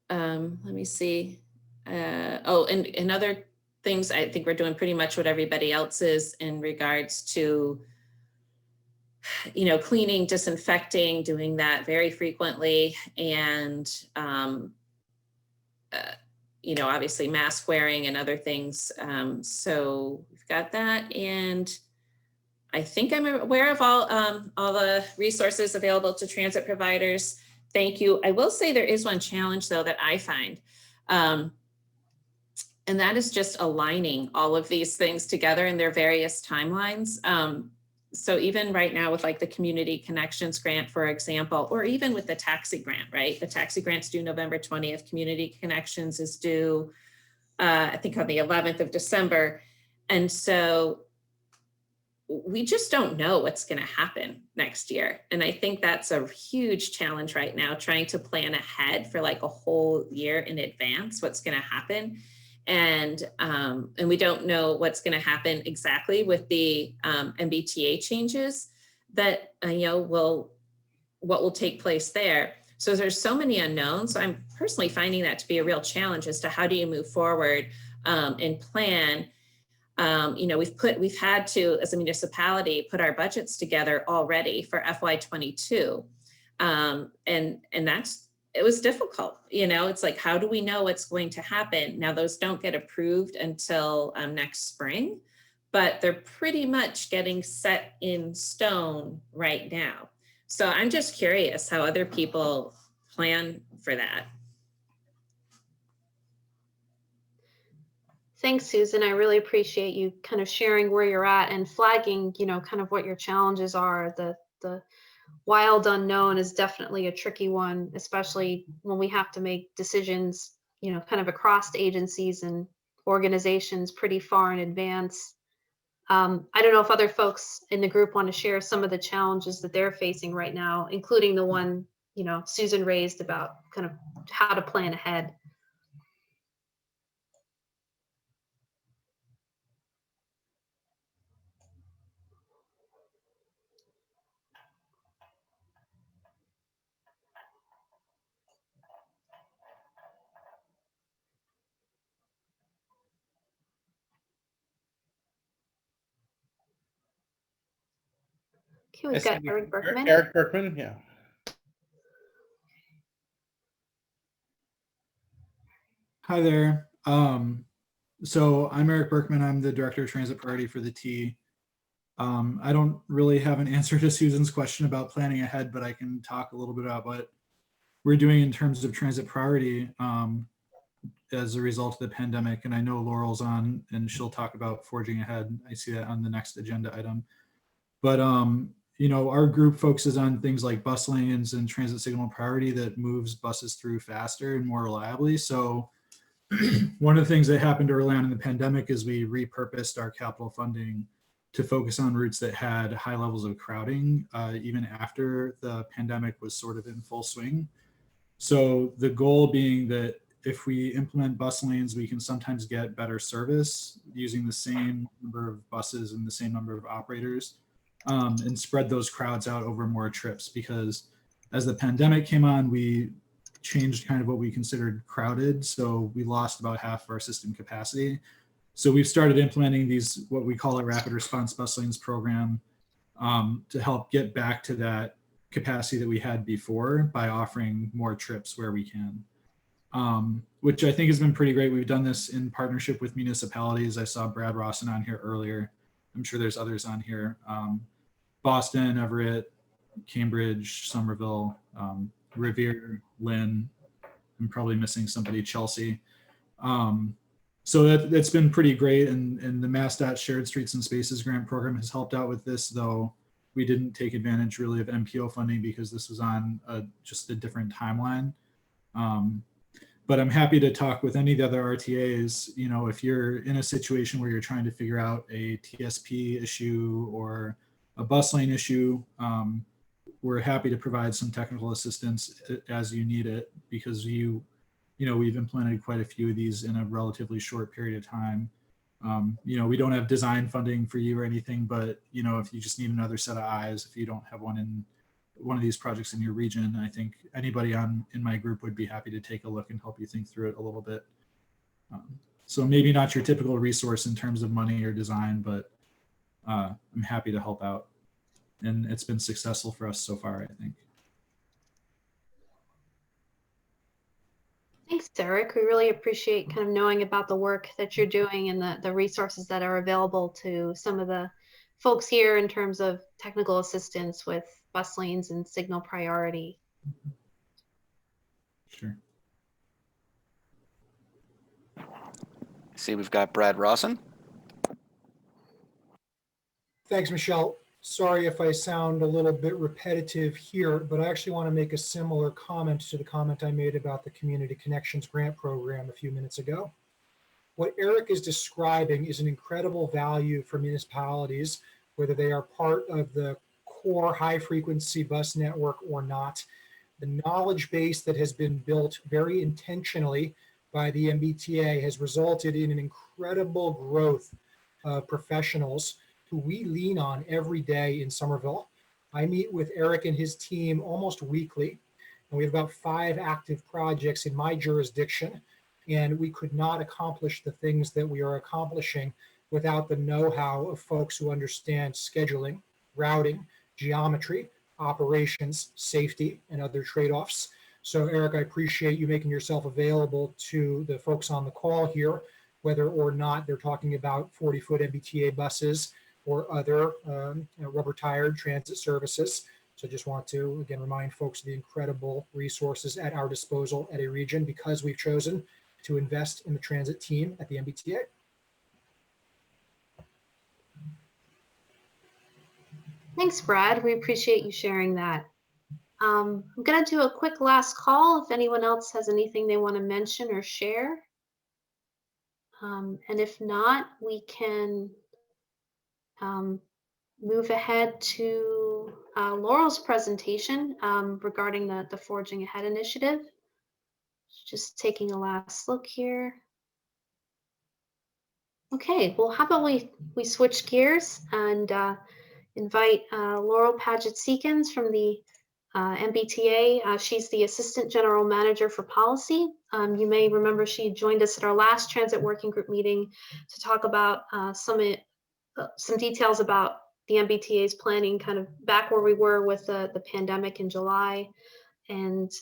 let me see. And other things, I think we're doing pretty much what everybody else is in regards to, cleaning, disinfecting, doing that very frequently. And obviously mask wearing and other things. So we've got that. And I think I'm aware of all the resources available to transit providers. Thank you. I will say there is one challenge though that I find, and that is just aligning all of these things together in their various timelines. So even right now with like the Community Connections Grant, for example, or even with the taxi grant, right? The taxi grant's due November 20th. Community Connections is due, I think on the 11th of December. And so we just don't know what's going to happen next year. And I think that's a huge challenge right now, trying to plan ahead for like a whole year in advance, what's going to happen. And we don't know what's going to happen exactly with the MBTA changes that, what will take place there. So there's so many unknowns. So I'm personally finding that to be a real challenge as to how do you move forward and plan. You know, we've had to, as a municipality, put our budgets together already for FY22. And it was difficult. You know, it's like, how do we know what's going to happen? Now, those don't get approved until next spring, but they're pretty much getting set in stone right now. So I'm just curious how other people plan for that. Thanks, Susan. I really appreciate you kind of sharing where you're at and flagging, you know, kind of what your challenges are. The wild unknown is definitely a tricky one, especially when we have to make decisions, you know, kind of across agencies and organizations pretty far in advance. I don't know if other folks in the group want to share some of the challenges that they're facing right now, including the one, you know, Susan raised about kind of how to plan ahead. Okay, we've got Eric Berkman. Eric Berkman, yeah. Hi there. So I'm Eric Berkman. I'm the Director of Transit Priority for the T. I don't really have an answer to Susan's question about planning ahead, but I can talk a little bit about what we're doing in terms of transit priority as a result of the pandemic. And I know Laurel's on and she'll talk about forging ahead. I see that on the next agenda item. But you know, our group focuses on things like bus lanes and transit signal priority that moves buses through faster and more reliably. So one of the things that happened early on in the pandemic is we repurposed our capital funding to focus on routes that had high levels of crowding, even after the pandemic was sort of in full swing. So the goal being that if we implement bus lanes, we can sometimes get better service using the same number of buses and the same number of operators, and spread those crowds out over more trips. Because as the pandemic came on, we changed kind of what we considered crowded. So we lost about half of our system capacity. So we've started implementing these, what we call a rapid response bus lanes program, to help get back to that capacity that we had before by offering more trips where we can, which I think has been pretty great. We've done this in partnership with municipalities. I saw Brad Rawson on here earlier. I'm sure there's others on here. Boston, Everett, Cambridge, Somerville, Revere, Lynn. I'm probably missing somebody, Chelsea. So that's been pretty great. And the MassDOT Shared Streets and Spaces grant program has helped out with this, though we didn't take advantage really of MPO funding because this was on just a different timeline. But I'm happy to talk with any of the other RTAs. You know, if you're in a situation where you're trying to figure out a TSP issue or a bus lane issue, we're happy to provide some technical assistance as you need it, because you know, we've implemented quite a few of these in a relatively short period of time. You know, we don't have design funding for you or anything, but, you know, if you just need another set of eyes, if you don't have one in one of these projects in your region, I think anybody in my group would be happy to take a look and help you think through it a little bit. So maybe not your typical resource in terms of money or design, but I'm happy to help out. And it's been successful for us so far, I think. Thanks, Eric. We really appreciate kind of knowing about the work that you're doing and the resources that are available to some of the folks here in terms of technical assistance with bus lanes and signal priority. Sure. See, we've got Brad Rawson. Thanks, Michelle. Sorry if I sound a little bit repetitive here, but I actually want to make a similar comment to the comment I made about the Community Connections Grant Program a few minutes ago. What Eric is describing is an incredible value for municipalities, whether they are part of the core high-frequency bus network or not. The knowledge base that has been built very intentionally by the MBTA has resulted in an incredible growth of professionals who we lean on every day in Somerville. I meet with Eric and his team almost weekly, and we have about 5 active projects in my jurisdiction, and we could not accomplish the things that we are accomplishing without the know-how of folks who understand scheduling, routing, geometry, operations, safety, and other trade-offs. So Eric, I appreciate you making yourself available to the folks on the call here, whether or not they're talking about 40-foot MBTA buses or other rubber-tired transit services. So just want to, again, remind folks of the incredible resources at our disposal at a region because we've chosen to invest in the transit team at the MBTA. Thanks, Brad. We appreciate you sharing that. I'm going to do a quick last call if anyone else has anything they want to mention or share. And if not, we can move ahead to Laurel's presentation regarding the Forging Ahead initiative. Just taking a last look here. Okay, well, how about we switch gears and invite Laurel Paget-Seekins from the MBTA. She's the Assistant General Manager for Policy. You may remember she joined us at our last Transit Working Group meeting to talk about some details about the MBTA's planning, kind of back where we were with the pandemic in July. And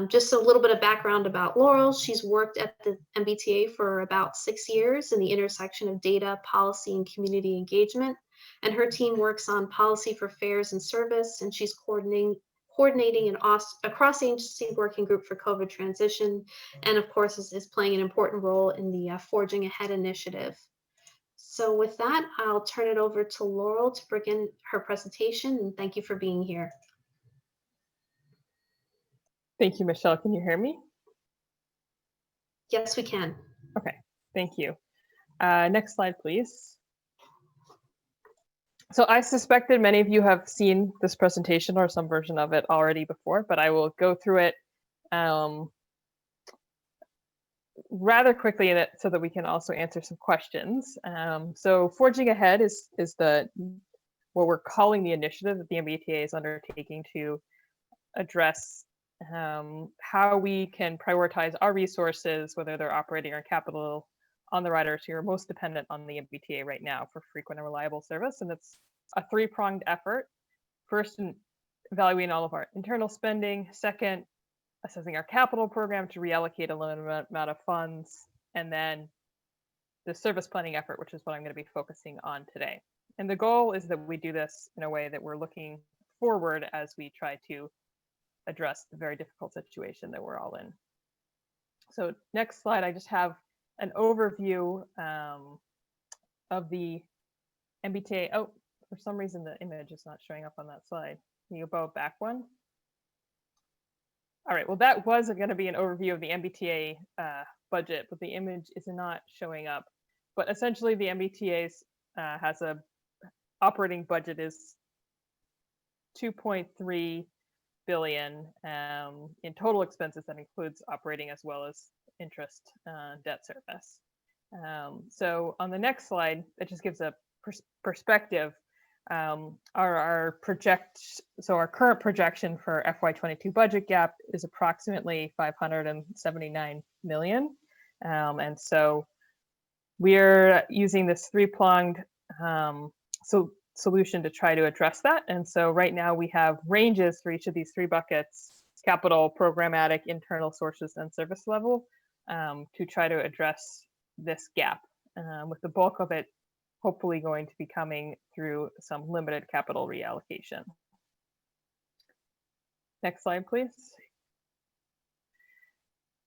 just a little bit of background about Laurel. She's worked at the MBTA for about 6 years in the intersection of data, policy, and community engagement. And her team works on policy for fares and service, and she's coordinating an across-agency working group for COVID transition, and of course is playing an important role in the Forging Ahead initiative. So with that, I'll turn it over to Laurel to begin her presentation, and thank you for being here. Thank you, Michelle. Can you hear me? Yes, we can. Okay, thank you. Next slide, please. So I suspected many of you have seen this presentation or some version of it already before, but I will go through it rather quickly so that we can also answer some questions. So Forging Ahead is what we're calling the initiative that the MBTA is undertaking to address how we can prioritize our resources, whether they're operating or capital, on the riders who are most dependent on the MBTA right now for frequent and reliable service. And it's a three-pronged effort. First, evaluating all of our internal spending. Second, assessing our capital program to reallocate a limited amount of funds. And then the service planning effort, which is what I'm going to be focusing on today. And the goal is that we do this in a way that we're looking forward as we try to address the very difficult situation that we're all in. So next slide, I just have an overview of the MBTA. Oh, for some reason the image is not showing up on that slide. Can you go back one? All right, well, that was going to be an overview of the MBTA budget, but the image is not showing up. But essentially the MBTA's has a operating budget is 2.3 billion in total expenses. That includes operating as well as interest, debt service. So on the next slide, it just gives a perspective. Our current projection for FY22 budget gap is approximately 579 million. And so we're using this three-pronged solution to try to address that. And so right now we have ranges for each of these three buckets: capital, programmatic, internal sources, and service level, to try to address this gap, with the bulk of it hopefully going to be coming through some limited capital reallocation. Next slide, please.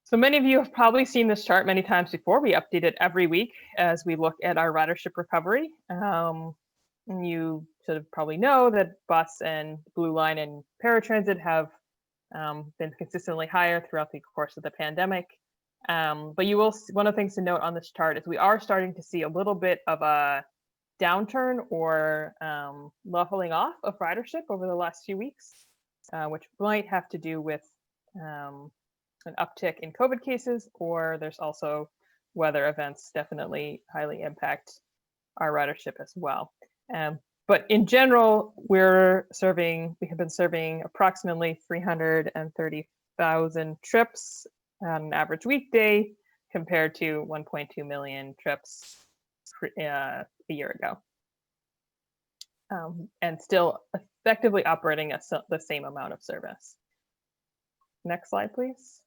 So many of you have probably seen this chart many times before. We update it every week as we look at our ridership recovery. And you sort of probably know that bus and Blue Line and paratransit have been consistently higher throughout the course of the pandemic. But you will, one of the things to note on this chart is we are starting to see a little bit of a downturn or leveling off of ridership over the last few weeks, which might have to do with an uptick in COVID cases, or there's also weather events definitely highly impact our ridership as well. But in general, we have been serving approximately 330,000 trips on an average weekday, compared to 1.2 million trips a year ago, and still effectively operating the same amount of service. Next slide, please.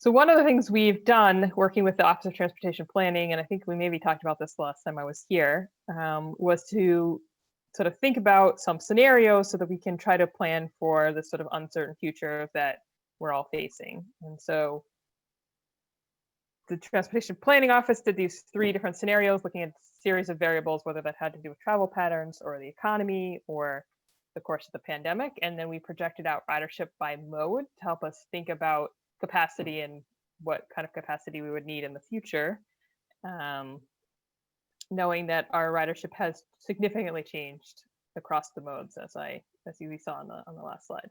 So one of the things we've done working with the Office of Transportation Planning, and I think we maybe talked about this last time I was here, was to sort of think about some scenarios so that we can try to plan for this sort of uncertain future that we're all facing. And so the Transportation Planning Office did these 3 different scenarios looking at a series of variables, whether that had to do with travel patterns or the economy or the course of the pandemic. And then we projected out ridership by mode to help us think about capacity and what kind of capacity we would need in the future, knowing that our ridership has significantly changed across the modes, as we saw on the last slide.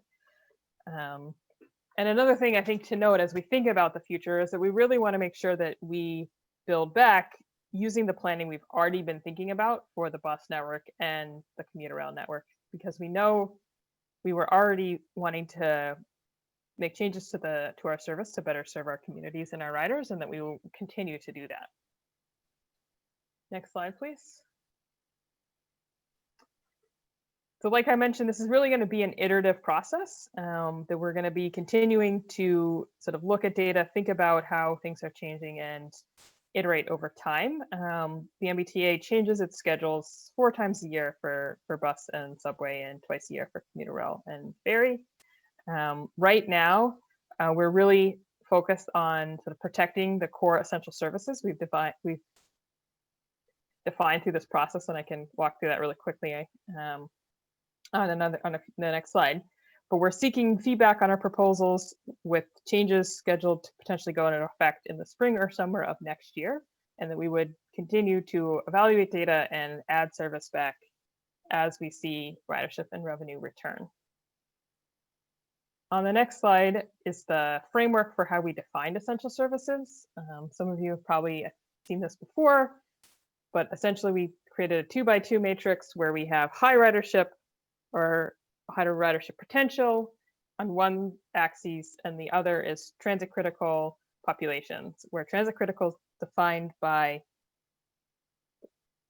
And another thing I think to note as we think about the future is that we really want to make sure that we build back using the planning we've already been thinking about for the bus network and the commuter rail network, because we know we were already wanting to make changes to our service to better serve our communities and our riders, and that we will continue to do that. Next slide, please. So like I mentioned, this is really going to be an iterative process that we're going to be continuing to sort of look at data, think about how things are changing, and iterate over time. The MBTA changes its schedules 4 times a year for bus and subway, and twice a year for commuter rail and ferry. Right now, we're really focused on sort of protecting the core essential services we've defined through this process, and I can walk through that really quickly on the next slide. But we're seeking feedback on our proposals with changes scheduled to potentially go into effect in the spring or summer of next year, and that we would continue to evaluate data and add service back as we see ridership and revenue return. On the next slide is the framework for how we defined essential services. Some of you have probably seen this before, but essentially we created a 2x2 matrix where we have high ridership or high ridership potential on one axis, and the other is transit critical populations, where transit critical is defined by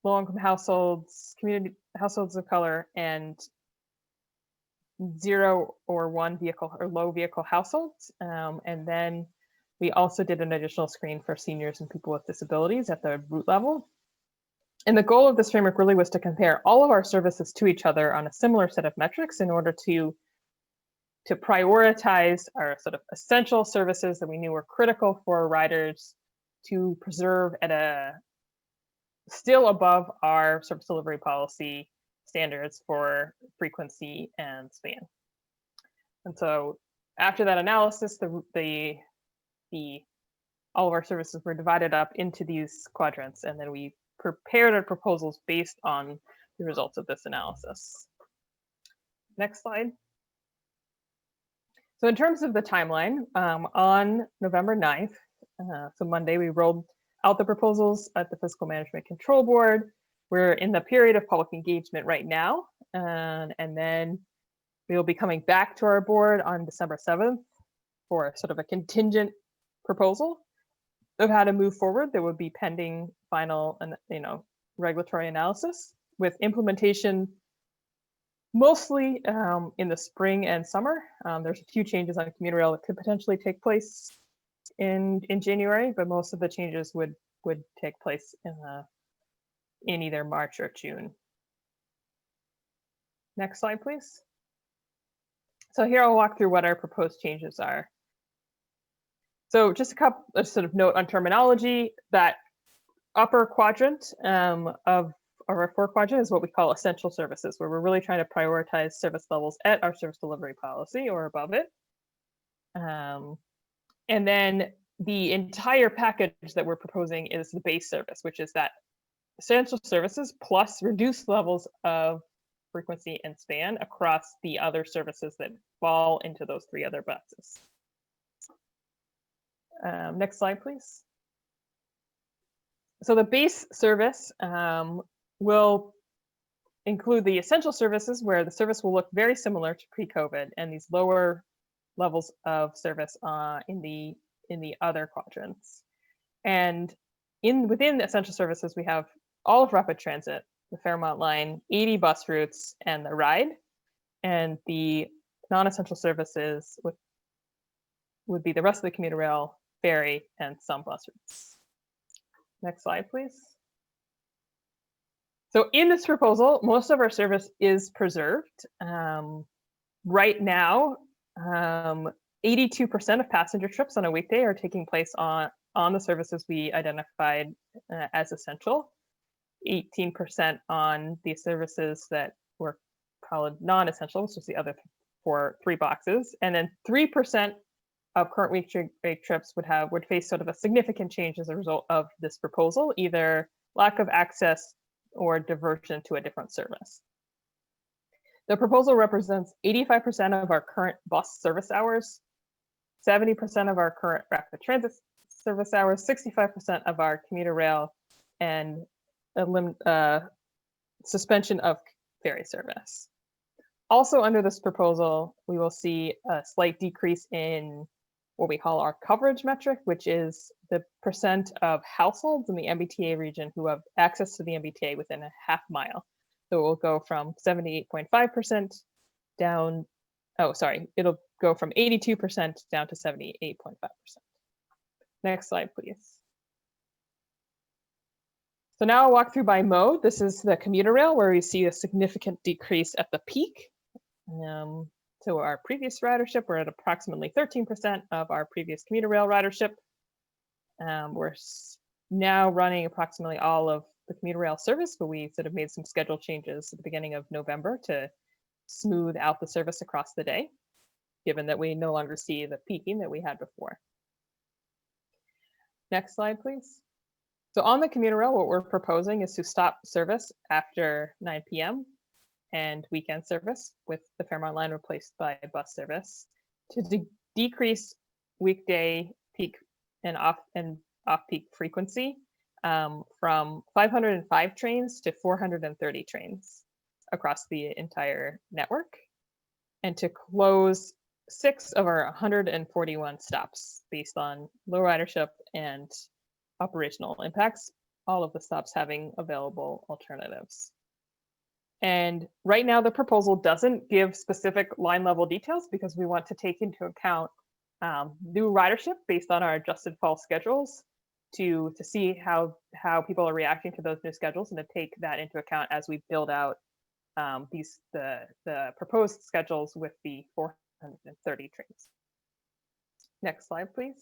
low-income households, community households of color, and 0 or 1 vehicle or low vehicle households. And then we also did an additional screen for seniors and people with disabilities at the root level. And the goal of this framework really was to compare all of our services to each other on a similar set of metrics in order to prioritize our sort of essential services that we knew were critical for riders to preserve at a still above our service delivery policy standards for frequency and span. And so after that analysis, all of our services were divided up into these quadrants, and then we prepared our proposals based on the results of this analysis. Next slide. So in terms of the timeline, on November 9th, so Monday, we rolled out the proposals at the Fiscal Management Control Board. We're in the period of public engagement right now, and then we will be coming back to our board on December 7th for sort of a contingent proposal of how to move forward that would be pending final and regulatory analysis, with implementation mostly in the spring and summer. There's a few changes on commuter rail that could potentially take place in January, but most of the changes would take place in either March or June. Next slide, please. So here I'll walk through what our proposed changes are. So just a sort of note on terminology. That upper quadrant of our 4 quadrant is what we call essential services, where we're really trying to prioritize service levels at our service delivery policy or above it. And then the entire package that we're proposing is the base service, which is that essential services plus reduced levels of frequency and span across the other services that fall into those 3 other boxes. Next slide, please. So the base service will include the essential services, where the service will look very similar to pre-COVID, and these lower levels of service in the other quadrants. And within essential services, we have all of rapid transit, the Fairmont line, 80 bus routes, and the ride. And the non-essential services would be the rest of the commuter rail, ferry, and some bus routes. Next slide, please. So in this proposal, most of our service is preserved. Right now, 82% of passenger trips on a weekday are taking place on the services we identified as essential, 18% on the services that were called non-essential, which is the other three boxes, and then 3% of current weekday trips would face sort of a significant change as a result of this proposal, either lack of access or diversion to a different service. The proposal represents 85% of our current bus service hours, 70% of our current rapid transit service hours, 65% of our commuter rail, and suspension of ferry service. Also under this proposal, we will see a slight decrease in what we call our coverage metric, which is the percent of households in the MBTA region who have access to the MBTA within a half mile. So it will go from 78.5% down, it'll go from 82% down to 78.5%. Next slide, please. So now I'll walk through by mode. This is the commuter rail where we see a significant decrease at the peak. So our previous ridership, we're at approximately 13% of our previous commuter rail ridership. We're now running approximately all of the commuter rail service, but we sort of made some schedule changes at the beginning of November to smooth out the service across the day, given that we no longer see the peaking that we had before. Next slide, please. So on the commuter rail, what we're proposing is to stop service after 9 p.m. and weekend service with the Fairmont line replaced by bus service to decrease weekday peak and off-peak frequency from 505 trains to 430 trains across the entire network, and to close 6 of our 141 stops based on low ridership and operational impacts, all of the stops having available alternatives. And right now the proposal doesn't give specific line level details because we want to take into account new ridership based on our adjusted fall schedules to see how people are reacting to those new schedules, and to take that into account as we build out the proposed schedules with the 430 trains. Next slide, please.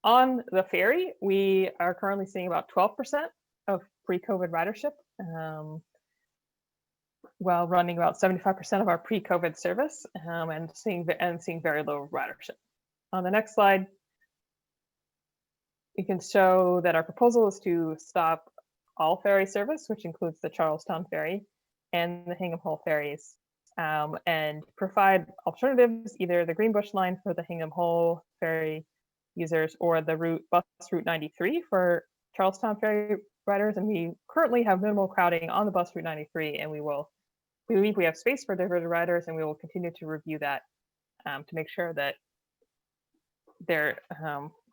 On the ferry, we are currently seeing about 12% of pre-COVID ridership, while running about 75% of our pre-COVID service, and seeing very low ridership. On the next slide, we can show that our proposal is to stop all ferry service, which includes the Charlestown ferry and the Hingham Hole ferries, and provide alternatives, either the Greenbush line for the Hingham Hole ferry users or the bus route 93 for Charlestown ferry riders. And we currently have minimal crowding on the bus route 93, and we believe we have space for diverted riders, and we will continue to review that to make sure that there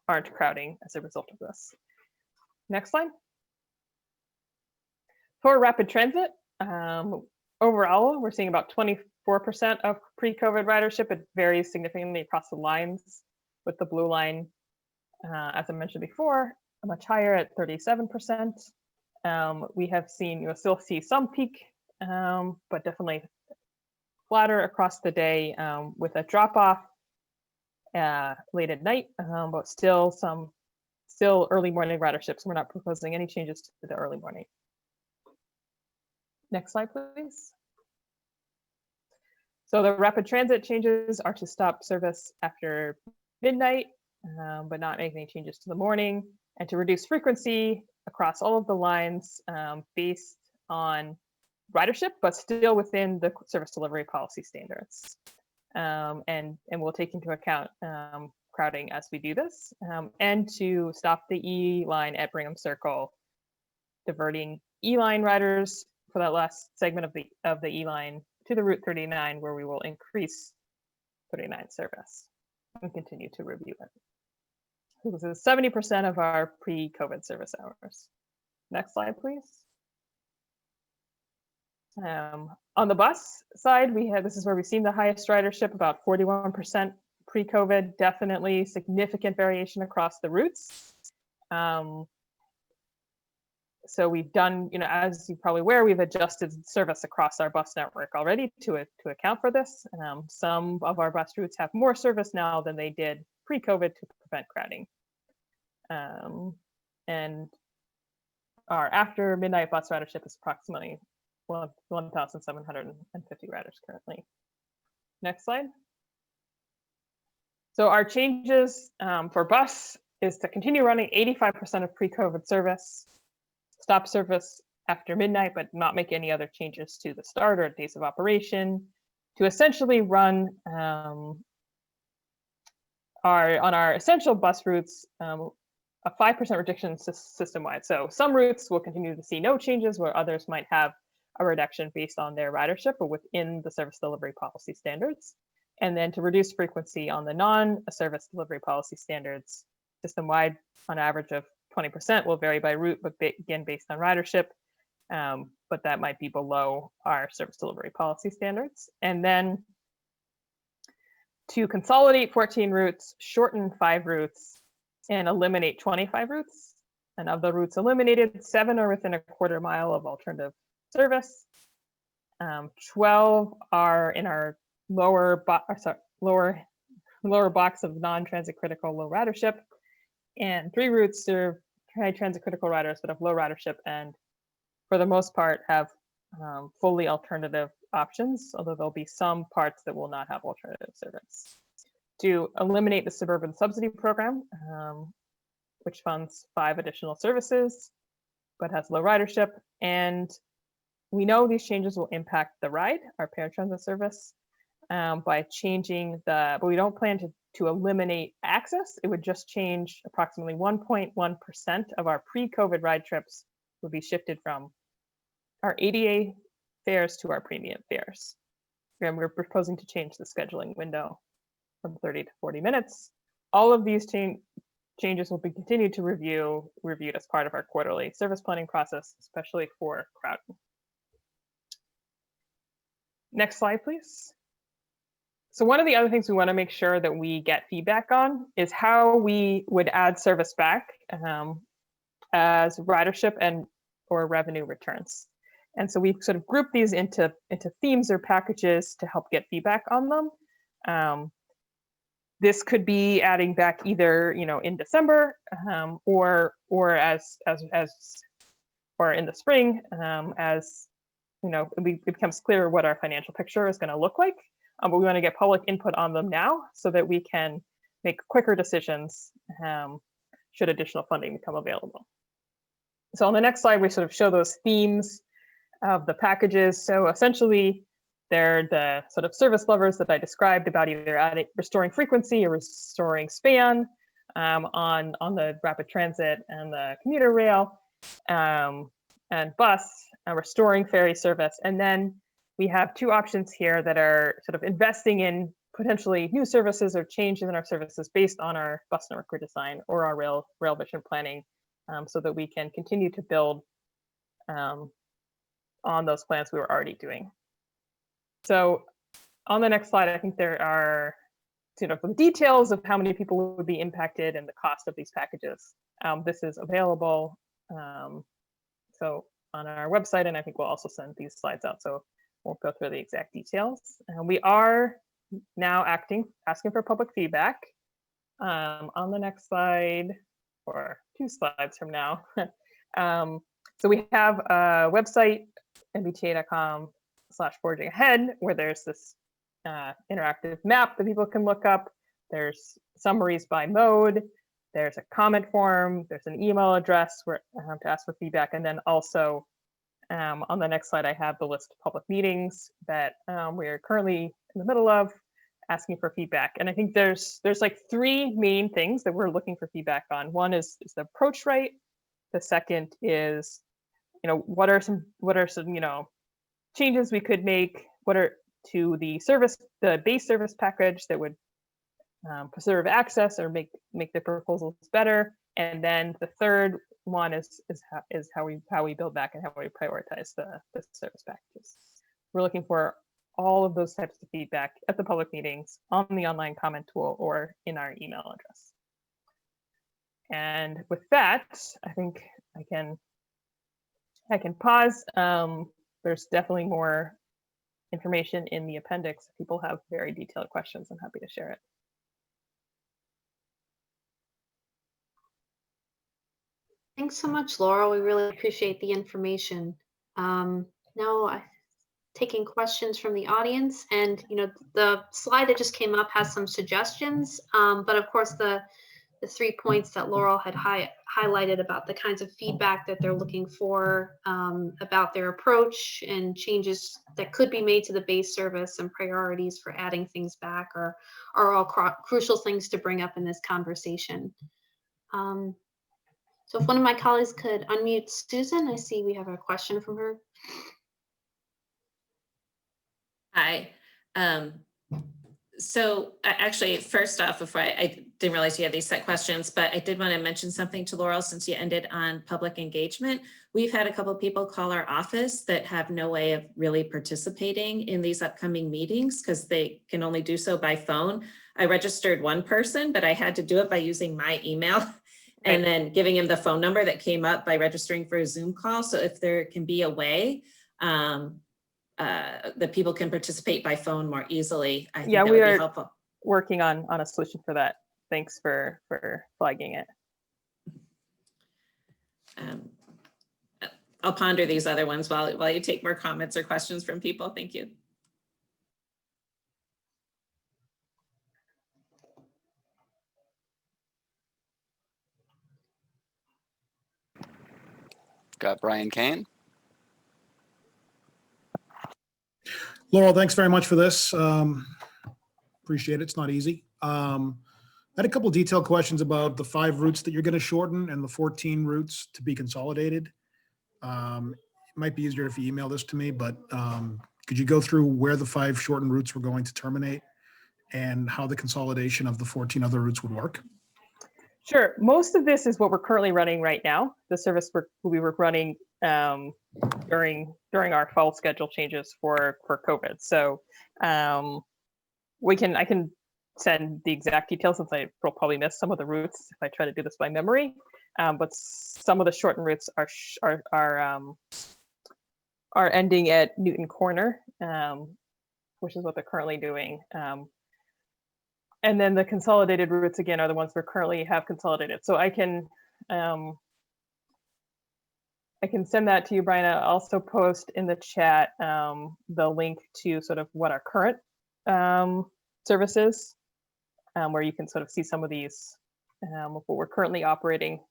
aren't crowding as a result of this. Next slide. For rapid transit, overall, we're seeing about 24% of pre-COVID ridership. It varies significantly across the lines, with the blue line, as I mentioned before, much higher at 37%. You'll still see some peak, but definitely flatter across the day, with a drop off late at night, but still early morning ridership. So we're not proposing any changes to the early morning. Next slide, please. So the rapid transit changes are to stop service after midnight, but not make any changes to the morning, and to reduce frequency across all of the lines based on ridership, but still within the service delivery policy standards. And we'll take into account crowding as we do this, and to stop the E line at Brigham Circle, diverting E line riders for that last segment of the E line to the Route 39, where we will increase 39 service and continue to review it. This is 70% of our pre-COVID service hours. Next slide, please. On the bus side, this is where we've seen the highest ridership, about 41% pre-COVID, definitely significant variation across the routes. So we've done, as you're probably aware, we've adjusted service across our bus network already to account for this. Some of our bus routes have more service now than they did pre-COVID to prevent crowding. And our after midnight bus ridership is approximately 1,750 riders currently. Next slide. So our changes for bus is to continue running 85% of pre-COVID service, stop service after midnight, but not make any other changes to the start or days of operation, to essentially run on our essential bus routes, a 5% reduction system-wide. So some routes will continue to see no changes, where others might have a reduction based on their ridership, but within the service delivery policy standards. And then to reduce frequency on the non-service delivery policy standards, system-wide, on average of 20%, will vary by route, but again, based on ridership, but that might be below our service delivery policy standards. And then to consolidate 14 routes, shorten 5 routes, and eliminate 25 routes. And of the routes eliminated, 7 are within a quarter mile of alternative service. 12 are in our lower box of non-transit critical low ridership, and 3 routes serve high transit critical riders but have low ridership, and for the most part have fully alternative options, although there'll be some parts that will not have alternative service. To eliminate the suburban subsidy program, which funds 5 additional services but has low ridership, and we know these changes will impact the ride, our paratransit service, by changing but we don't plan to eliminate access. It would just change approximately 1.1% of our pre-COVID ride trips would be shifted from our ADA fares to our premium fares. And we're proposing to change the scheduling window from 30 to 40 minutes. All of these changes will be continued to reviewed as part of our quarterly service planning process, especially for crowding. Next slide, please. So one of the other things we want to make sure that we get feedback on is how we would add service back as ridership or revenue returns. And so we've sort of grouped these into themes or packages to help get feedback on them. This could be adding back either in December or in the spring as it becomes clear what our financial picture is going to look like. But we want to get public input on them now so that we can make quicker decisions should additional funding become available. So on the next slide, we sort of show those themes of the packages. So essentially, they're the sort of service levers that I described about either restoring frequency or restoring span on the rapid transit and the commuter rail and bus, restoring ferry service. And then we have 2 options here that are sort of investing in potentially new services or changes in our services based on our bus network redesign or our rail vision planning, so that we can continue to build on those plans we were already doing. So on the next slide, I think there are some details of how many people would be impacted and the cost of these packages. This is available so on our website, and I think we'll also send these slides out, so won't go through the exact details. We are now asking for public feedback on the next slide, or 2 slides from now. So we have a website, mbta.com/forging ahead, where there's this interactive map that people can look up. There's summaries by mode. There's a comment form. There's an email address where to ask for feedback. And then also on the next slide, I have the list of public meetings that we are currently in the middle of asking for feedback. And I think there's like 3 main things that we're looking for feedback on. One is the approach rate. The second is, what are some changes we could make? What are to the base service package that would preserve access or make the proposals better. And then the third one is how we build back and how we prioritize the service packages. We're looking for all of those types of feedback at the public meetings, on the online comment tool, or in our email address. And with that, I think I can pause. There's definitely more information in the appendix. If people have very detailed questions, I'm happy to share it. Thanks so much, Laurel. We really appreciate the information. Now, taking questions from the audience, and the slide that just came up has some suggestions, but of course the 3 points that Laurel had highlighted about the kinds of feedback that they're looking for about their approach and changes that could be made to the base service and priorities for adding things back are all crucial things to bring up in this conversation. So if one of my colleagues could unmute Susan, I see we have a question from her. Hi. So actually, first off, before I didn't realize you had these set questions, but I did want to mention something to Laurel since you ended on public engagement. We've had a couple of people call our office that have no way of really participating in these upcoming meetings because they can only do so by phone. I registered one person, but I had to do it by using my email and then giving him the phone number that came up by registering for a Zoom call. So if there can be a way that people can participate by phone more easily, I think that would be helpful. Working on a solution for that. Thanks for flagging it. I'll ponder these other ones while you take more comments or questions from people. Thank you. Got Brian Kane. Laurel, thanks very much for this. Appreciate it. It's not easy. I had a couple of detailed questions about the 5 routes that you're going to shorten and the 14 routes to be consolidated. It might be easier if you email this to me, but could you go through where the 5 shortened routes were going to terminate and how the consolidation of the 14 other routes would work? Sure. Most of this is what we're currently running right now. The service we were running during our fall schedule changes for COVID. So I can send the exact details since I will probably miss some of the routes if I try to do this by memory. But some of the shortened routes are ending at Newton Corner, which is what they're currently doing. And then the consolidated routes again are the ones we currently have consolidated. So I can send that to you, Brian. I'll also post in the chat the link to sort of what our current services, where you can sort of see some of these, what we're currently operating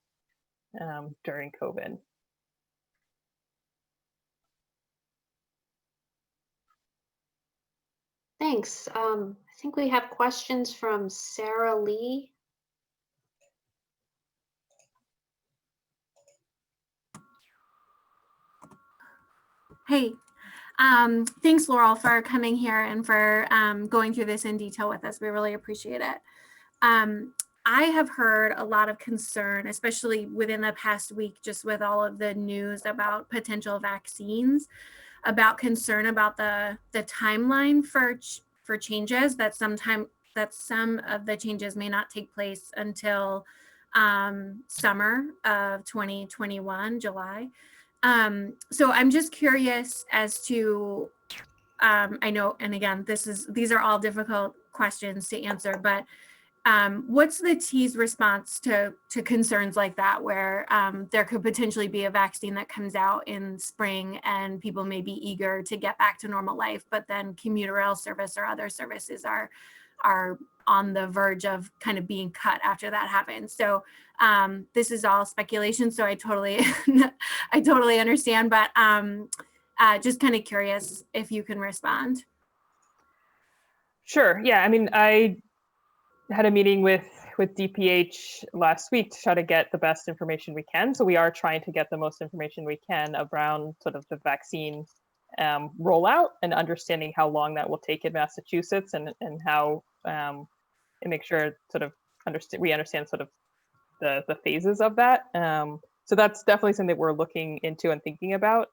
during COVID. Thanks. I think we have questions from Sarah Lee. Hey, thanks, Laurel, for coming here and for going through this in detail with us. We really appreciate it. I have heard a lot of concern, especially within the past week, just with all of the news about potential vaccines, about concern about the timeline for changes, that some of the changes may not take place until summer of 2021, July. So I'm just curious as to, I know, and again, these are all difficult questions to answer, but what's the T's response to concerns like that, where there could potentially be a vaccine that comes out in spring and people may be eager to get back to normal life, but then commuter rail service or other services are on the verge of kind of being cut after that happens. So this is all speculation, so I totally understand, but just kind of curious if you can respond. Sure. Yeah. I mean, I had a meeting with DPH last week to try to get the best information we can. So we are trying to get the most information we can around sort of the vaccine rollout and understanding how long that will take in Massachusetts and how make sure sort of we understand sort of the phases of that. So that's definitely something that we're looking into and thinking about.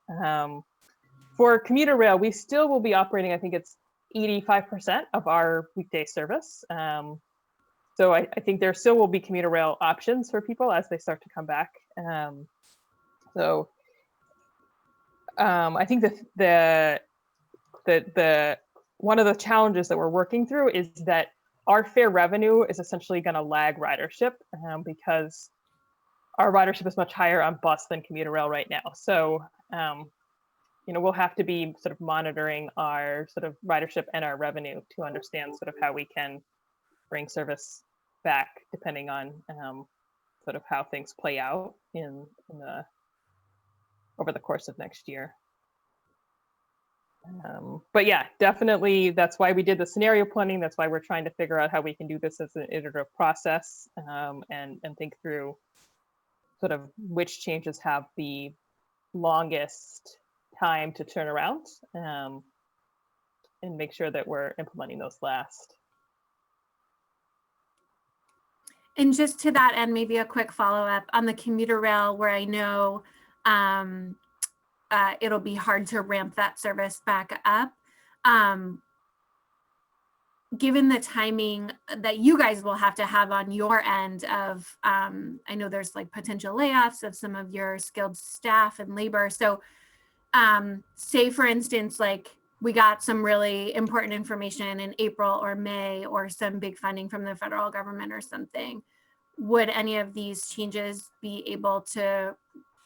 For commuter rail, we still will be operating, I think it's 85% of our weekday service. So I think there still will be commuter rail options for people as they start to come back. I think the one of the challenges that we're working through is that our fare revenue is essentially going to lag ridership because our ridership is much higher on bus than commuter rail right now. So, we'll have to be sort of monitoring our sort of ridership and our revenue to understand sort of how we can bring service back, depending on sort of how things play out over the course of next year. But yeah, definitely, that's why we did the scenario planning. That's why we're trying to figure out how we can do this as an iterative process and think through sort of which changes have the longest time to turn around and make sure that we're implementing those last. And just to that end, maybe a quick follow-up on the commuter rail, where I know it'll be hard to ramp that service back up. Given the timing that you guys will have to have on your end of, I know there's like potential layoffs of some of your skilled staff and labor. So say for instance, like we got some really important information in April or May or some big funding from the federal government or something. Would any of these changes be able to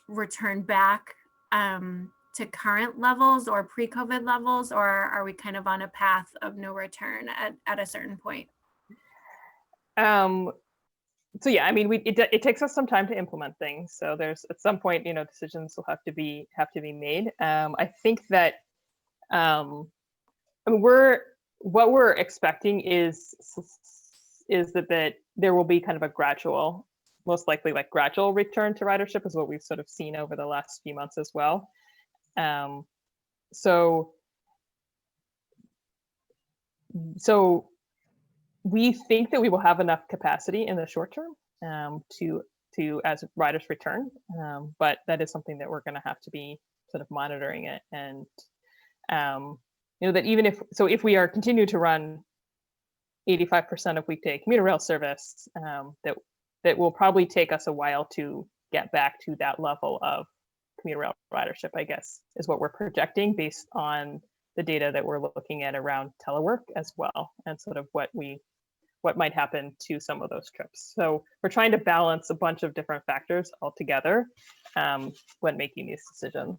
return back to current levels or pre-COVID levels, or are we kind of on a path of no return at a certain point? So yeah, I mean, it takes us some time to implement things. So there's at some point, decisions will have to be made. I think that what we're expecting is that there will be kind of a gradual, most likely like gradual return to ridership is what we've sort of seen over the last few months as well. So we think that we will have enough capacity in the short term to as riders return, but that is something that we're going to have to be sort of monitoring it, and that even if we are continue to run 85% of weekday commuter rail service, that will probably take us a while to get back to that level of commuter rail ridership, I guess, is what we're projecting based on the data that we're looking at around telework as well, and sort of what might happen to some of those trips. So we're trying to balance a bunch of different factors all together when making these decisions.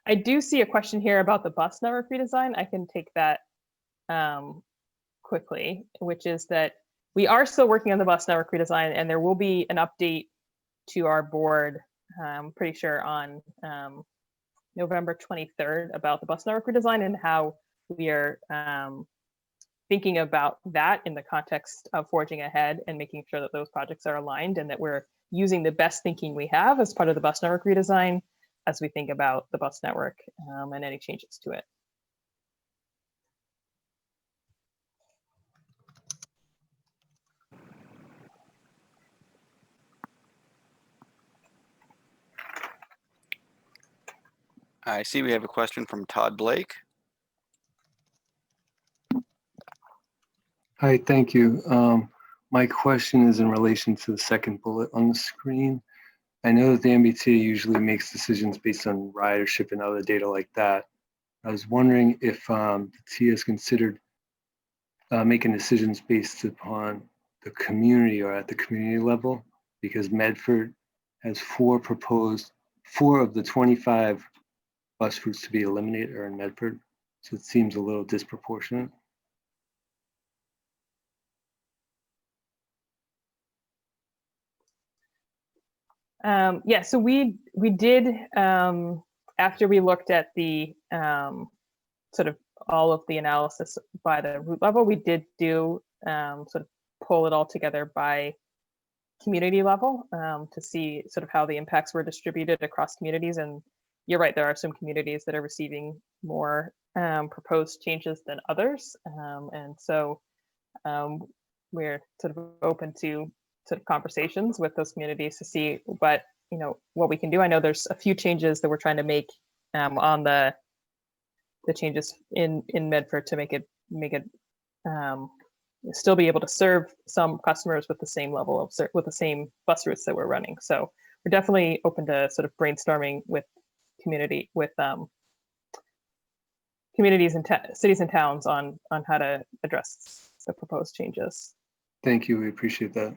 I do see a question here about the bus network redesign. I can take that quickly, which is that we are still working on the bus network redesign, and there will be an update to our board, I'm pretty sure on November 23rd about the bus network redesign and how we are thinking about that in the context of forging ahead and making sure that those projects are aligned and that we're using the best thinking we have as part of the bus network redesign as we think about the bus network and any changes to it. I see we have a question from Todd Blake. Hi, thank you. My question is in relation to the second bullet on the screen. I know that the MBTA usually makes decisions based on ridership and other data like that. I was wondering if the T has considered making decisions based upon the community or at the community level, because Medford has four of the 25 bus routes to be eliminated are in Medford. So it seems a little disproportionate. Yeah, so we did, after we looked at the sort of all of the analysis by the route level, we did do sort of pull it all together by community level to see sort of how the impacts were distributed across communities. And you're right, there are some communities that are receiving more proposed changes than others. And so we're sort of open to sort of conversations with those communities to see what, what we can do. I know there's a few changes that we're trying to make on the changes in Medford to make it still be able to serve some customers with the same level of with the same bus routes that we're running. So we're definitely open to sort of brainstorming with communities and cities and towns on how to address the proposed changes. Thank you. We appreciate that.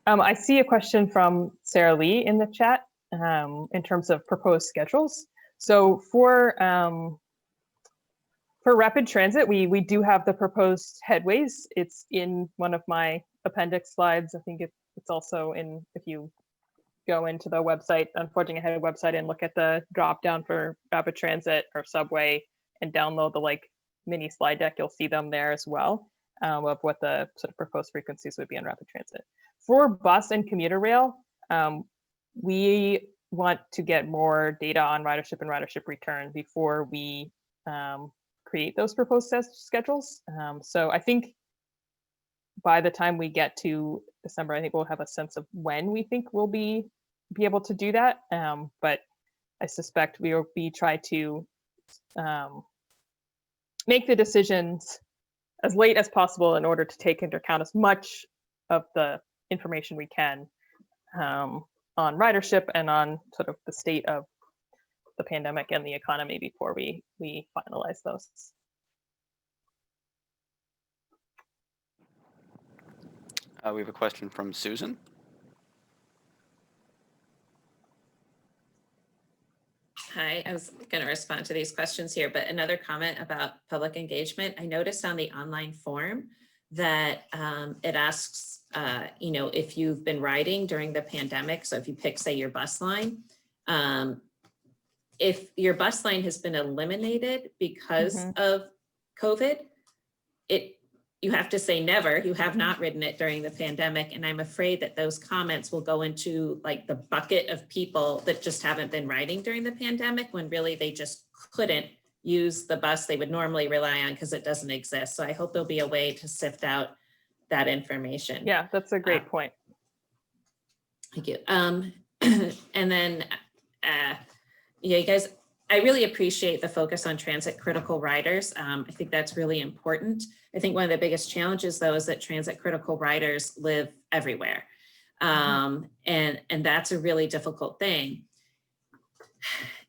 I see a question from Sarah Lee in the chat in terms of proposed schedules. So for rapid transit, we do have the proposed headways. It's in one of my appendix slides. I think it's also in, if you go into the website, Forging Ahead website, and look at the drop down for rapid transit or subway and download the mini slide deck, you'll see them there as well, of what the sort of proposed frequencies would be on rapid transit. For bus and commuter rail, we want to get more data on ridership and ridership return before we create those proposed schedules. So I think by the time we get to December, I think we'll have a sense of when we think we'll be able to do that. But I suspect we will try to make the decisions as late as possible in order to take into account as much of the information we can on ridership and on sort of the state of the pandemic and the economy before we finalize those. We have a question from Susan. Hi, I was going to respond to these questions here, but another comment about public engagement. I noticed on the online form that it asks, if you've been riding during the pandemic. So if you pick, say, your bus line, if your bus line has been eliminated because of COVID, you have to say never, you have not ridden it during the pandemic. And I'm afraid that those comments will go into the bucket of people that just haven't been riding during the pandemic, when really they just couldn't use the bus they would normally rely on because it doesn't exist. So I hope there'll be a way to sift out that information. Yeah, that's a great point. Thank you. And then, you guys, I really appreciate the focus on transit critical riders. I think that's really important. I think one of the biggest challenges, though, is that transit critical riders live everywhere. And that's a really difficult thing.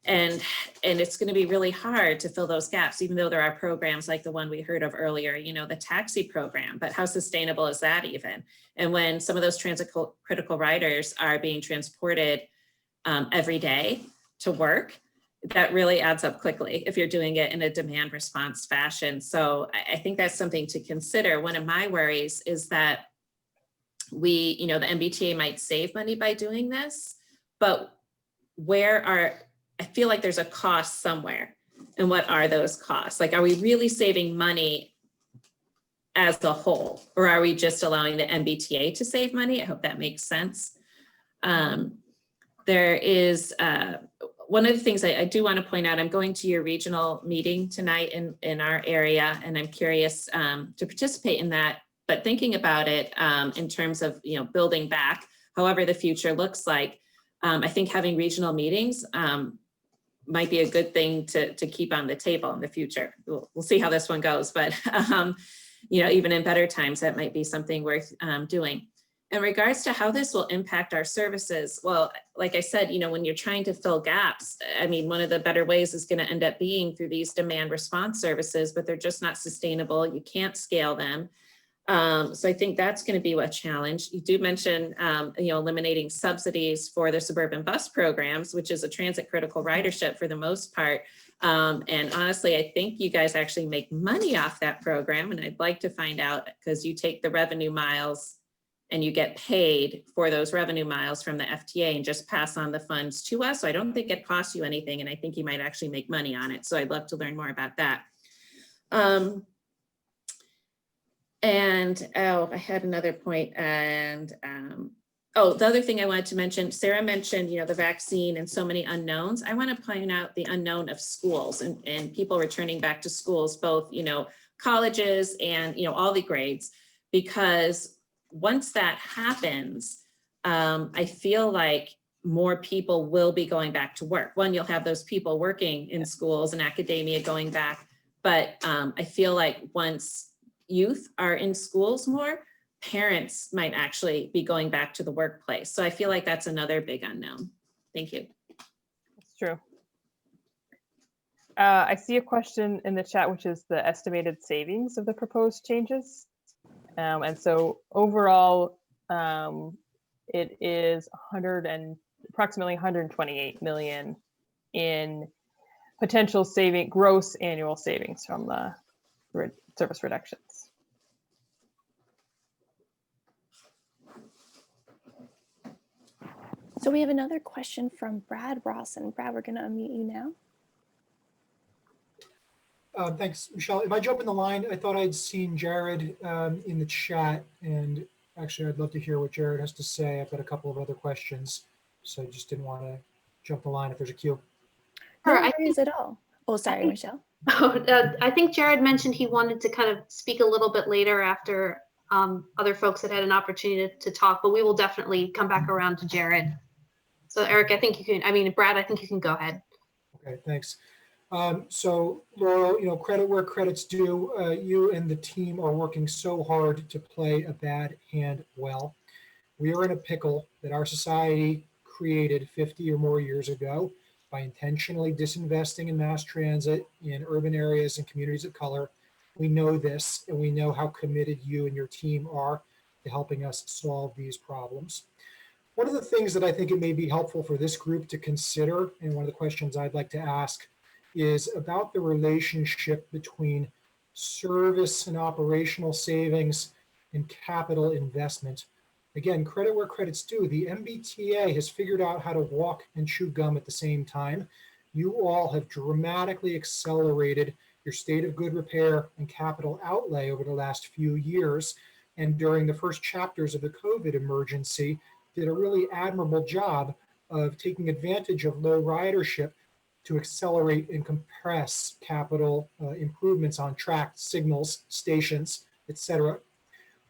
And it's going to be really hard to fill those gaps, even though there are programs like the one we heard of earlier, the taxi program, but how sustainable is that even? And when some of those transit critical riders are being transported every day to work, that really adds up quickly if you're doing it in a demand response fashion. So I think that's something to consider. One of my worries is that the MBTA might save money by doing this, but I feel like there's a cost somewhere. And what are those costs? Are we really saving money as a whole, or are we just allowing the MBTA to save money? I hope that makes sense. There is one of the things I do want to point out, I'm going to your regional meeting tonight in our area, and I'm curious to participate in that, but thinking about it in terms of, building back, however the future looks like, I think having regional meetings might be a good thing to keep on the table in the future. We'll see how this one goes, but even in better times, that might be something worth doing. In regards to how this will impact our services, well, like I said, when you're trying to fill gaps, one of the better ways is going to end up being through these demand response services, but they're just not sustainable. You can't scale them. So I think that's going to be a challenge. You do mention, eliminating subsidies for the suburban bus programs, which is a transit critical ridership for the most part. And honestly, I think you guys actually make money off that program. And I'd like to find out, because you take the revenue miles and you get paid for those revenue miles from the FTA and just pass on the funds to us. So I don't think it costs you anything. And I think you might actually make money on it. So I'd love to learn more about that. And I had another point, and the other thing I wanted to mention, Sarah mentioned, the vaccine and so many unknowns. I want to point out the unknown of schools and people returning back to schools, both, colleges and, all the grades, because once that happens, I feel like more people will be going back to work. One, you'll have those people working in schools and academia going back, but I feel like once youth are in schools more, parents might actually be going back to the workplace. So I feel like that's another big unknown. Thank you. That's true. I see a question in the chat, which is the estimated savings of the proposed changes. And so overall, it is approximately 128 million in potential gross annual savings from the service reductions. So we have another question from Brad Rawson. Brad, we're going to unmute you now. Thanks, Michelle. If I jump in the line, I thought I'd seen Jared in the chat, and actually I'd love to hear what Jared has to say. I've got a couple of other questions, so I just didn't want to jump the line if there's a queue. No worries at all. Oh, sorry, Michelle. I think Jared mentioned he wanted to kind of speak a little bit later after other folks had had an opportunity to talk, but we will definitely come back around to Jared. So Eric, Brad, I think you can go ahead. Okay, thanks. So Laurel, credit where credit's due. You and the team are working so hard to play a bad hand well. We are in a pickle that our society created 50 or more years ago by intentionally disinvesting in mass transit in urban areas and communities of color. We know this, and we know how committed you and your team are to helping us solve these problems. One of the things that I think it may be helpful for this group to consider, and one of the questions I'd like to ask, is about the relationship between service and operational savings and capital investment. Again, credit where credit's due. The MBTA has figured out how to walk and chew gum at the same time. You all have dramatically accelerated your state of good repair and capital outlay over the last few years. And during the first chapters of the COVID emergency, did a really admirable job of taking advantage of low ridership to accelerate and compress capital improvements on tracked signals, stations, etc.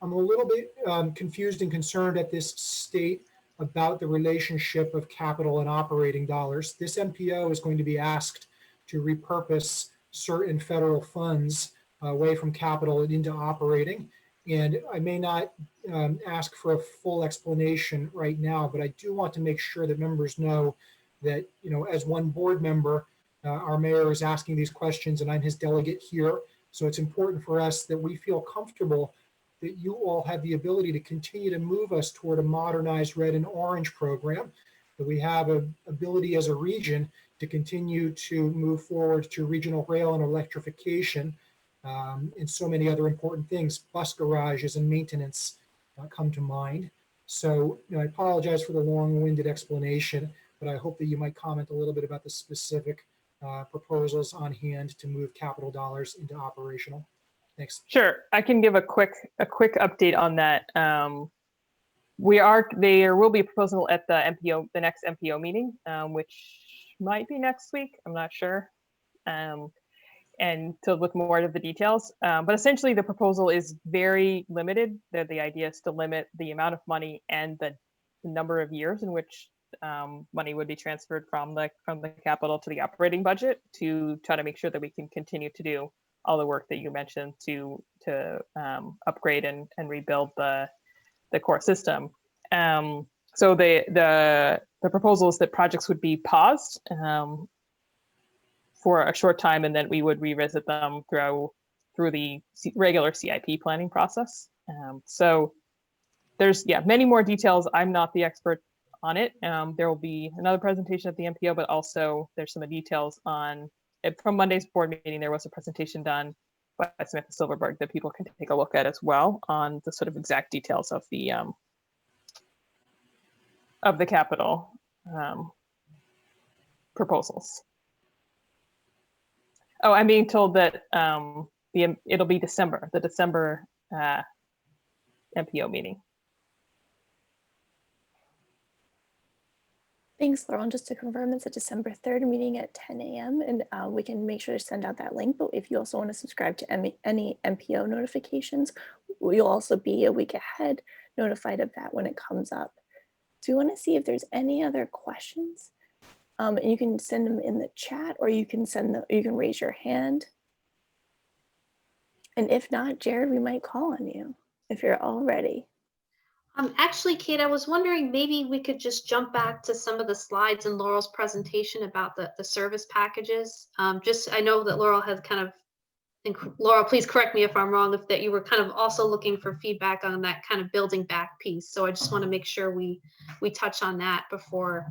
I'm a little bit confused and concerned at this state about the relationship of capital and operating dollars. This MPO is going to be asked to repurpose certain federal funds away from capital and into operating. And I may not ask for a full explanation right now, but I do want to make sure that members know that, as one board member, our mayor is asking these questions and I'm his delegate here. So it's important for us that we feel comfortable that you all have the ability to continue to move us toward a modernized red and orange program, that we have an ability as a region to continue to move forward to regional rail and electrification, and so many other important things. Bus garages and maintenance come to mind. So I apologize for the long-winded explanation, but I hope that you might comment a little bit about the specific proposals on hand to move capital dollars into operational. Thanks. Sure, I can give a quick update on that. There will be a proposal at the next MPO meeting, which might be next week. I'm not sure, and to look more at the details. But essentially, the proposal is very limited. The idea is to limit the amount of money and the number of years in which money would be transferred from the capital to the operating budget, to try to make sure that we can continue to do all the work that you mentioned to upgrade and rebuild the core system. So the proposal is that projects would be paused for a short time, and then we would revisit them through the regular CIP planning process. So there's many more details. I'm not the expert on it. There will be another presentation at the MPO, but also there's some details on it from Monday's board meeting. There was a presentation done by Samantha Silverberg that people can take a look at as well on the sort of exact details of the capital proposals. Oh, I'm being told that it'll be December. The December MPO meeting. Thanks, Laurel. And just to confirm, it's a December 3rd meeting at 10 a.m. And we can make sure to send out that link. But if you also want to subscribe to any MPO notifications, you'll also be a week ahead notified of that when it comes up. So we want to see if there's any other questions. And you can send them in the chat, or you can raise your hand. And if not, Jared, we might call on you if you're all ready. Actually, Kate, I was wondering maybe we could just jump back to some of the slides in Laurel's presentation about the service packages. I know that Laurel has kind of, and Laurel, please correct me if I'm wrong, that you were kind of also looking for feedback on that kind of building back piece. So I just want to make sure we touch on that before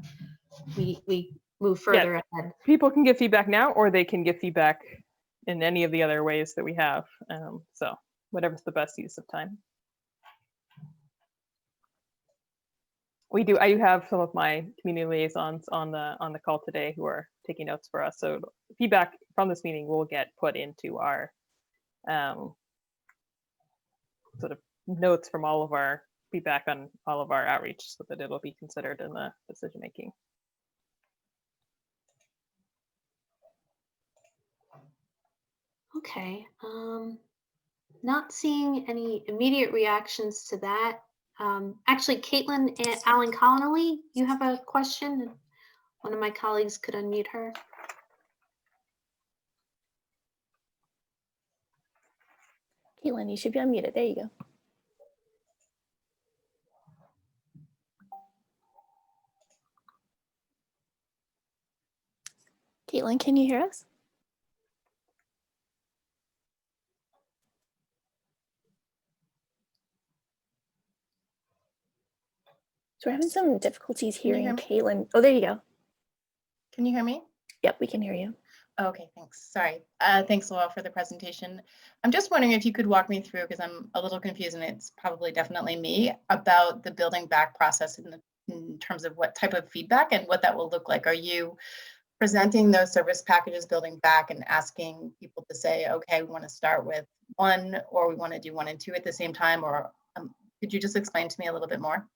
we move further ahead. People can give feedback now, or they can give feedback in any of the other ways that we have. So whatever's the best use of time. I do have some of my community liaisons on the call today who are taking notes for us. So feedback from this meeting will get put into our sort of notes from all of our feedback on all of our outreach, so that it'll be considered in the decision making. Okay. Not seeing any immediate reactions to that. Actually, Caitlin and Alan Connolly, you have a question? One of my colleagues could unmute her. Caitlin, you should be unmuted. There you go. Caitlin, can you hear us? So we're having some difficulties hearing Caitlin. Oh, there you go. Can you hear me? Yep, we can hear you. Okay, thanks. Sorry. Thanks, Laurel, for the presentation. I'm just wondering if you could walk me through, because I'm a little confused, and it's probably definitely me, about the building back process in terms of what type of feedback and what that will look like. Are you presenting those service packages building back and asking people to say, okay, we want to start with 1, or we want to do 1 and 2 at the same time? Or could you just explain to me a little bit more?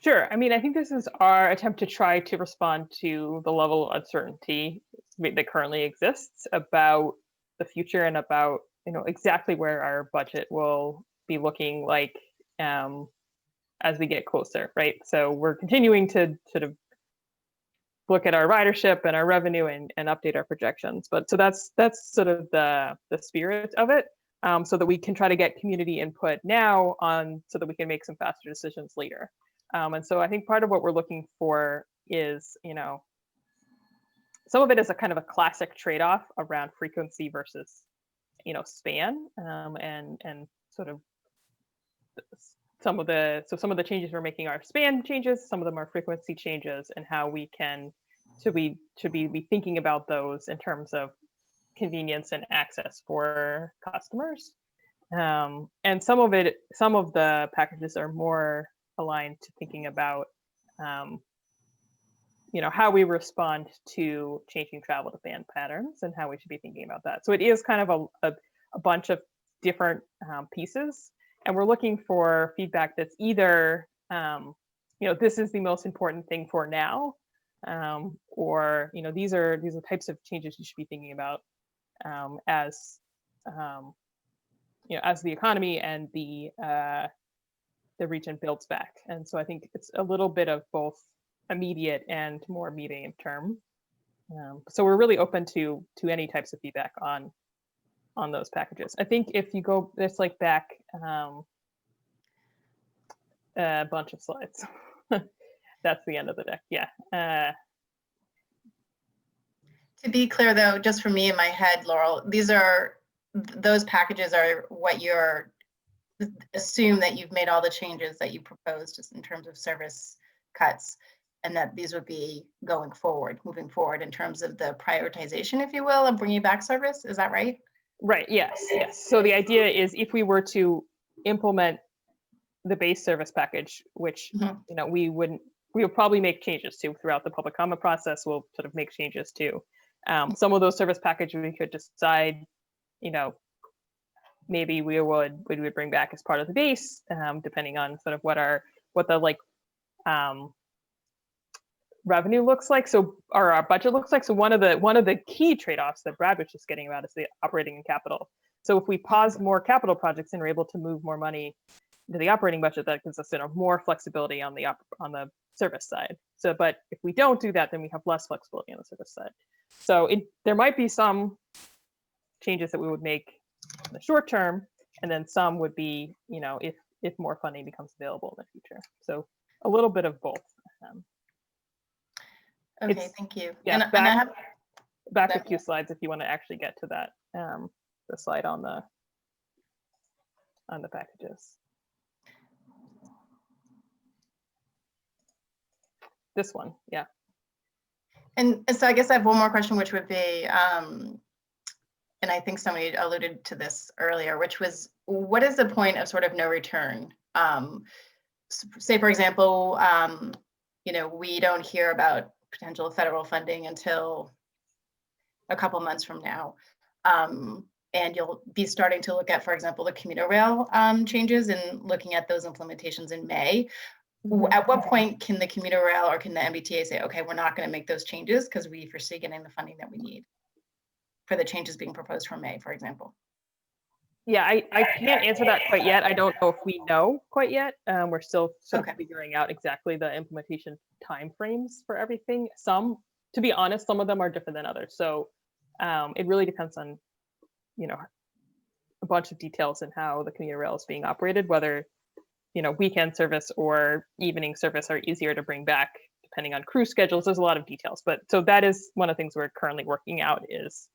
Sure. I mean, I think this is our attempt to try to respond to the level of uncertainty that currently exists about the future and about, exactly where our budget will be looking like as we get closer, right? So we're continuing to sort of look at our ridership and our revenue and update our projections. But so that's sort of the spirit of it, so that we can try to get community input now so that we can make some faster decisions later. And so I think part of what we're looking for is, some of it is a kind of a classic trade-off around frequency versus, span, and sort of some of the changes we're making are span changes, some of them are frequency changes, and how we can, should we be thinking about those in terms of convenience and access for customers. And some of the packages are more aligned to thinking about how we respond to changing travel demand patterns and how we should be thinking about that. So it is kind of a bunch of different pieces, and we're looking for feedback that's either this is the most important thing for now, or these are types of changes you should be thinking about as the economy and the region builds back. And so I think it's a little bit of both immediate and more medium term. So we're really open to any types of feedback on those packages. I think if you go, it's like back a bunch of slides. That's the end of the deck. Yeah. To be clear, though, just for me in my head, Laurel, those packages are what you're assume that you've made all the changes that you proposed just in terms of service cuts, and that these would be moving forward in terms of the prioritization, if you will, of bringing back service. Is that right? Right. Yes. So the idea is, if we were to implement the base service package, which we would probably make changes to throughout the public comment process. We'll sort of make changes to some of those service packages. We could decide, maybe we would bring back as part of the base, depending on sort of what the like revenue looks like. So our budget looks like. So one of the key trade-offs that Brad was just getting about is the operating and capital. So if we pause more capital projects and are able to move more money to the operating budget, that gives us more flexibility on the service side. So, but if we don't do that, then we have less flexibility on the service side. So there might be some changes that we would make in the short term, and then some would be, if more funding becomes available in the future. So a little bit of both. Okay, thank you. Yeah, and I have back a few slides if you want to actually get to that, the slide on the packages. This one, yeah. And so I guess I have one more question, which would be, and I think somebody alluded to this earlier, which was, what is the point of sort of no return? Say, for example, we don't hear about potential federal funding until a couple months from now. And you'll be starting to look at, for example, the commuter rail changes and looking at those implementations in May. At what point can the commuter rail or can the MBTA say, okay, we're not going to make those changes because we foresee getting the funding that we need for the changes being proposed for May, for example? Yeah, I can't answer that quite yet. I don't know if we know quite yet. We're still sort of figuring out exactly the implementation timeframes for everything. To be honest, some of them are different than others. So it really depends on, a bunch of details in how the commuter rail is being operated, whether, weekend service or evening service are easier to bring back depending on crew schedules. There's a lot of details, but so that is one of the things we're currently working out is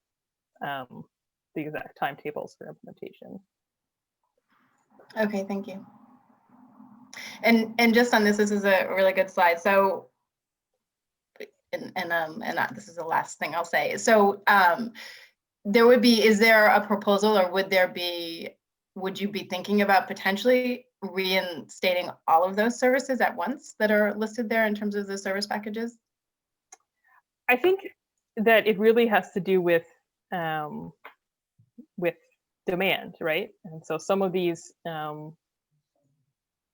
the exact timetables for implementation. Okay, thank you. And just on this is a really good slide. So, and this is the last thing I'll say. So is there a proposal, or would you be thinking about potentially reinstating all of those services at once that are listed there in terms of the service packages? I think that it really has to do with demand, right? And so some of these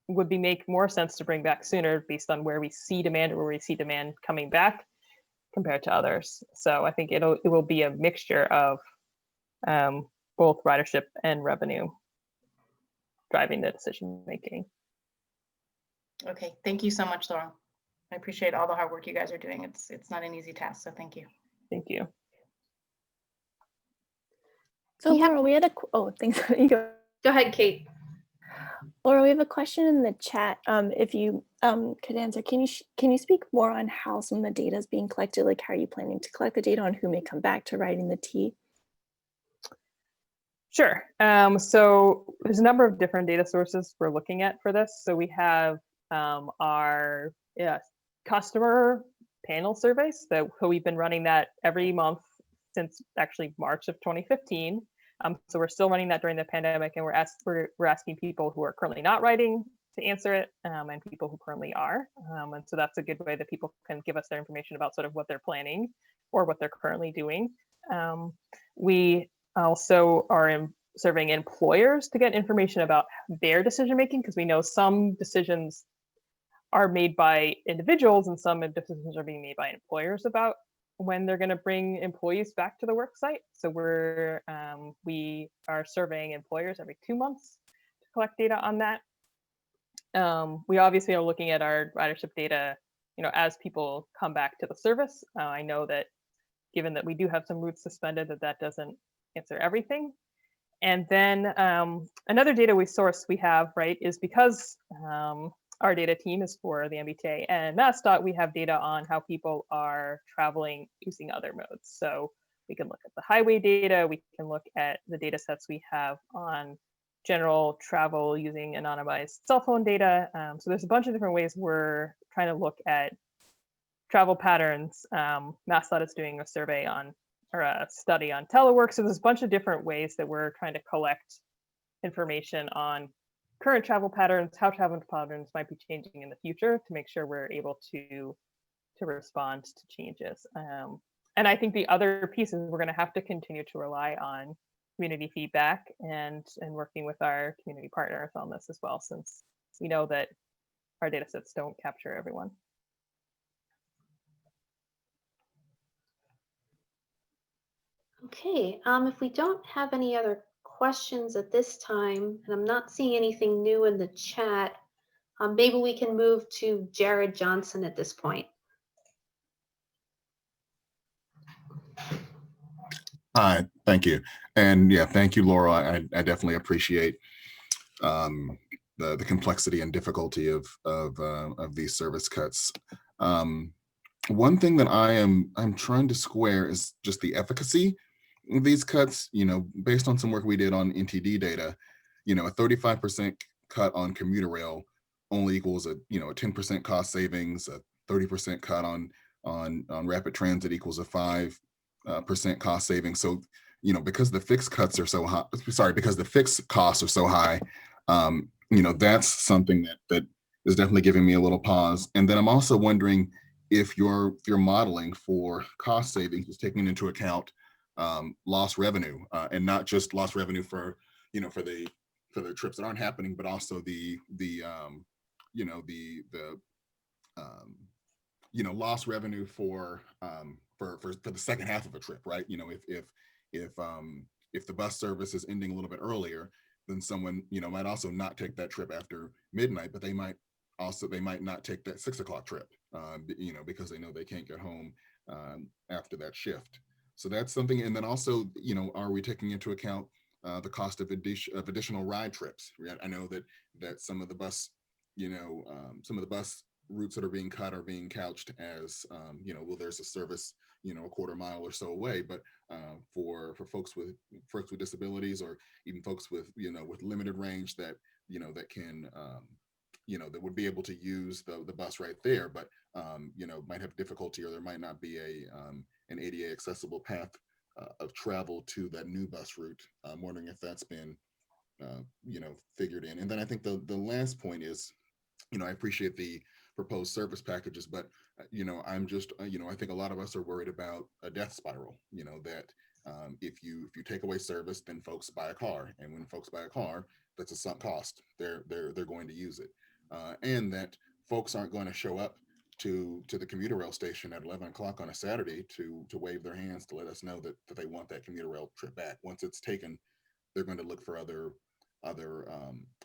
would make more sense to bring back sooner based on where we see demand or where we see demand coming back compared to others. So I think it will be a mixture of both ridership and revenue driving the decision making. Okay, thank you so much, Laurel. I appreciate all the hard work you guys are doing. It's not an easy task, so thank you. Thank you. So Laura, we had thanks. You go ahead, Kate. Laura, we have a question in the chat. If you could answer, can you speak more on how some of the data is being collected? Like, how are you planning to collect the data on who may come back to riding the T? Sure. So there's a number of different data sources we're looking at for this. So we have our customer panel surveys that we've been running that every month since actually March of 2015. So we're still running that during the pandemic, and we're asking people who are currently not riding to answer it, and people who currently are. And so that's a good way that people can give us their information about sort of what they're planning or what they're currently doing. We also are surveying employers to get information about their decision making, because we know some decisions are made by individuals and some decisions are being made by employers about when they're going to bring employees back to the work site. So we are surveying employers every 2 months to collect data on that. We obviously are looking at our ridership data, as people come back to the service. I know that given that we do have some routes suspended, that doesn't answer everything. And then another data source we have, right, is because our data team is for the MBTA and MassDOT, we have data on how people are traveling using other modes. So we can look at the highway data, we can look at the data sets we have on general travel using anonymized cell phone data. So there's a bunch of different ways we're trying to look at travel patterns. MassDOT is doing a survey or a study on telework. So there's a bunch of different ways that we're trying to collect information on current travel patterns, how travel patterns might be changing in the future to make sure we're able to respond to changes. And I think the other piece is we're going to have to continue to rely on community feedback and working with our community partners on this as well, since we know that our data sets don't capture everyone. Okay, if we don't have any other questions at this time, and I'm not seeing anything new in the chat, maybe we can move to Jared Johnson at this point. Hi, thank you. And yeah, thank you, Laura. I definitely appreciate the complexity and difficulty of these service cuts. One thing that I'm trying to square is just the efficacy of these cuts. You know, based on some work we did on NTD data, you know, a 35% cut on commuter rail only equals a 10% cost savings. A 30% cut on rapid transit equals a 5% cost savings. So, you know, because the fixed cuts are so high, because the fixed costs are so high, you know, that's something that is definitely giving me a little pause. And then I'm also wondering if your modeling for cost savings is taking into account lost revenue, and not just lost revenue for, you know, for the trips that aren't happening, but also the lost revenue for the second half of a trip, right? You know, if the bus service is ending a little bit earlier, then someone, you know, might also not take that trip after midnight, but they might not take that 6 o'clock trip, you know, because they know they can't get home after that shift. So that's something. And then also, you know, are we taking into account the cost of additional ride trips? I know that some of the bus, some of the bus routes that are being cut are being couched as, you know, well, there's a service, you know, a quarter mile or so away, but for folks with disabilities, or even folks with, you know, with limited range that, you know, that can, you know, that would be able to use the bus right there, but, you know, might have difficulty, or there might not be an ADA accessible path of travel to that new bus route. I'm wondering if that's been, you know, figured in. And then I think the last point is, you know, I appreciate the proposed service packages, but, you know, I'm just, you know, I think a lot of us are worried about a death spiral, you know, that if you take away service, then folks buy a car. And when folks buy a car, that's a sunk cost. They're going to use it. And that folks aren't going to show up to the commuter rail station at 11 o'clock on a Saturday to wave their hands to let us know that they want that commuter rail trip back. Once it's taken, they're going to look for other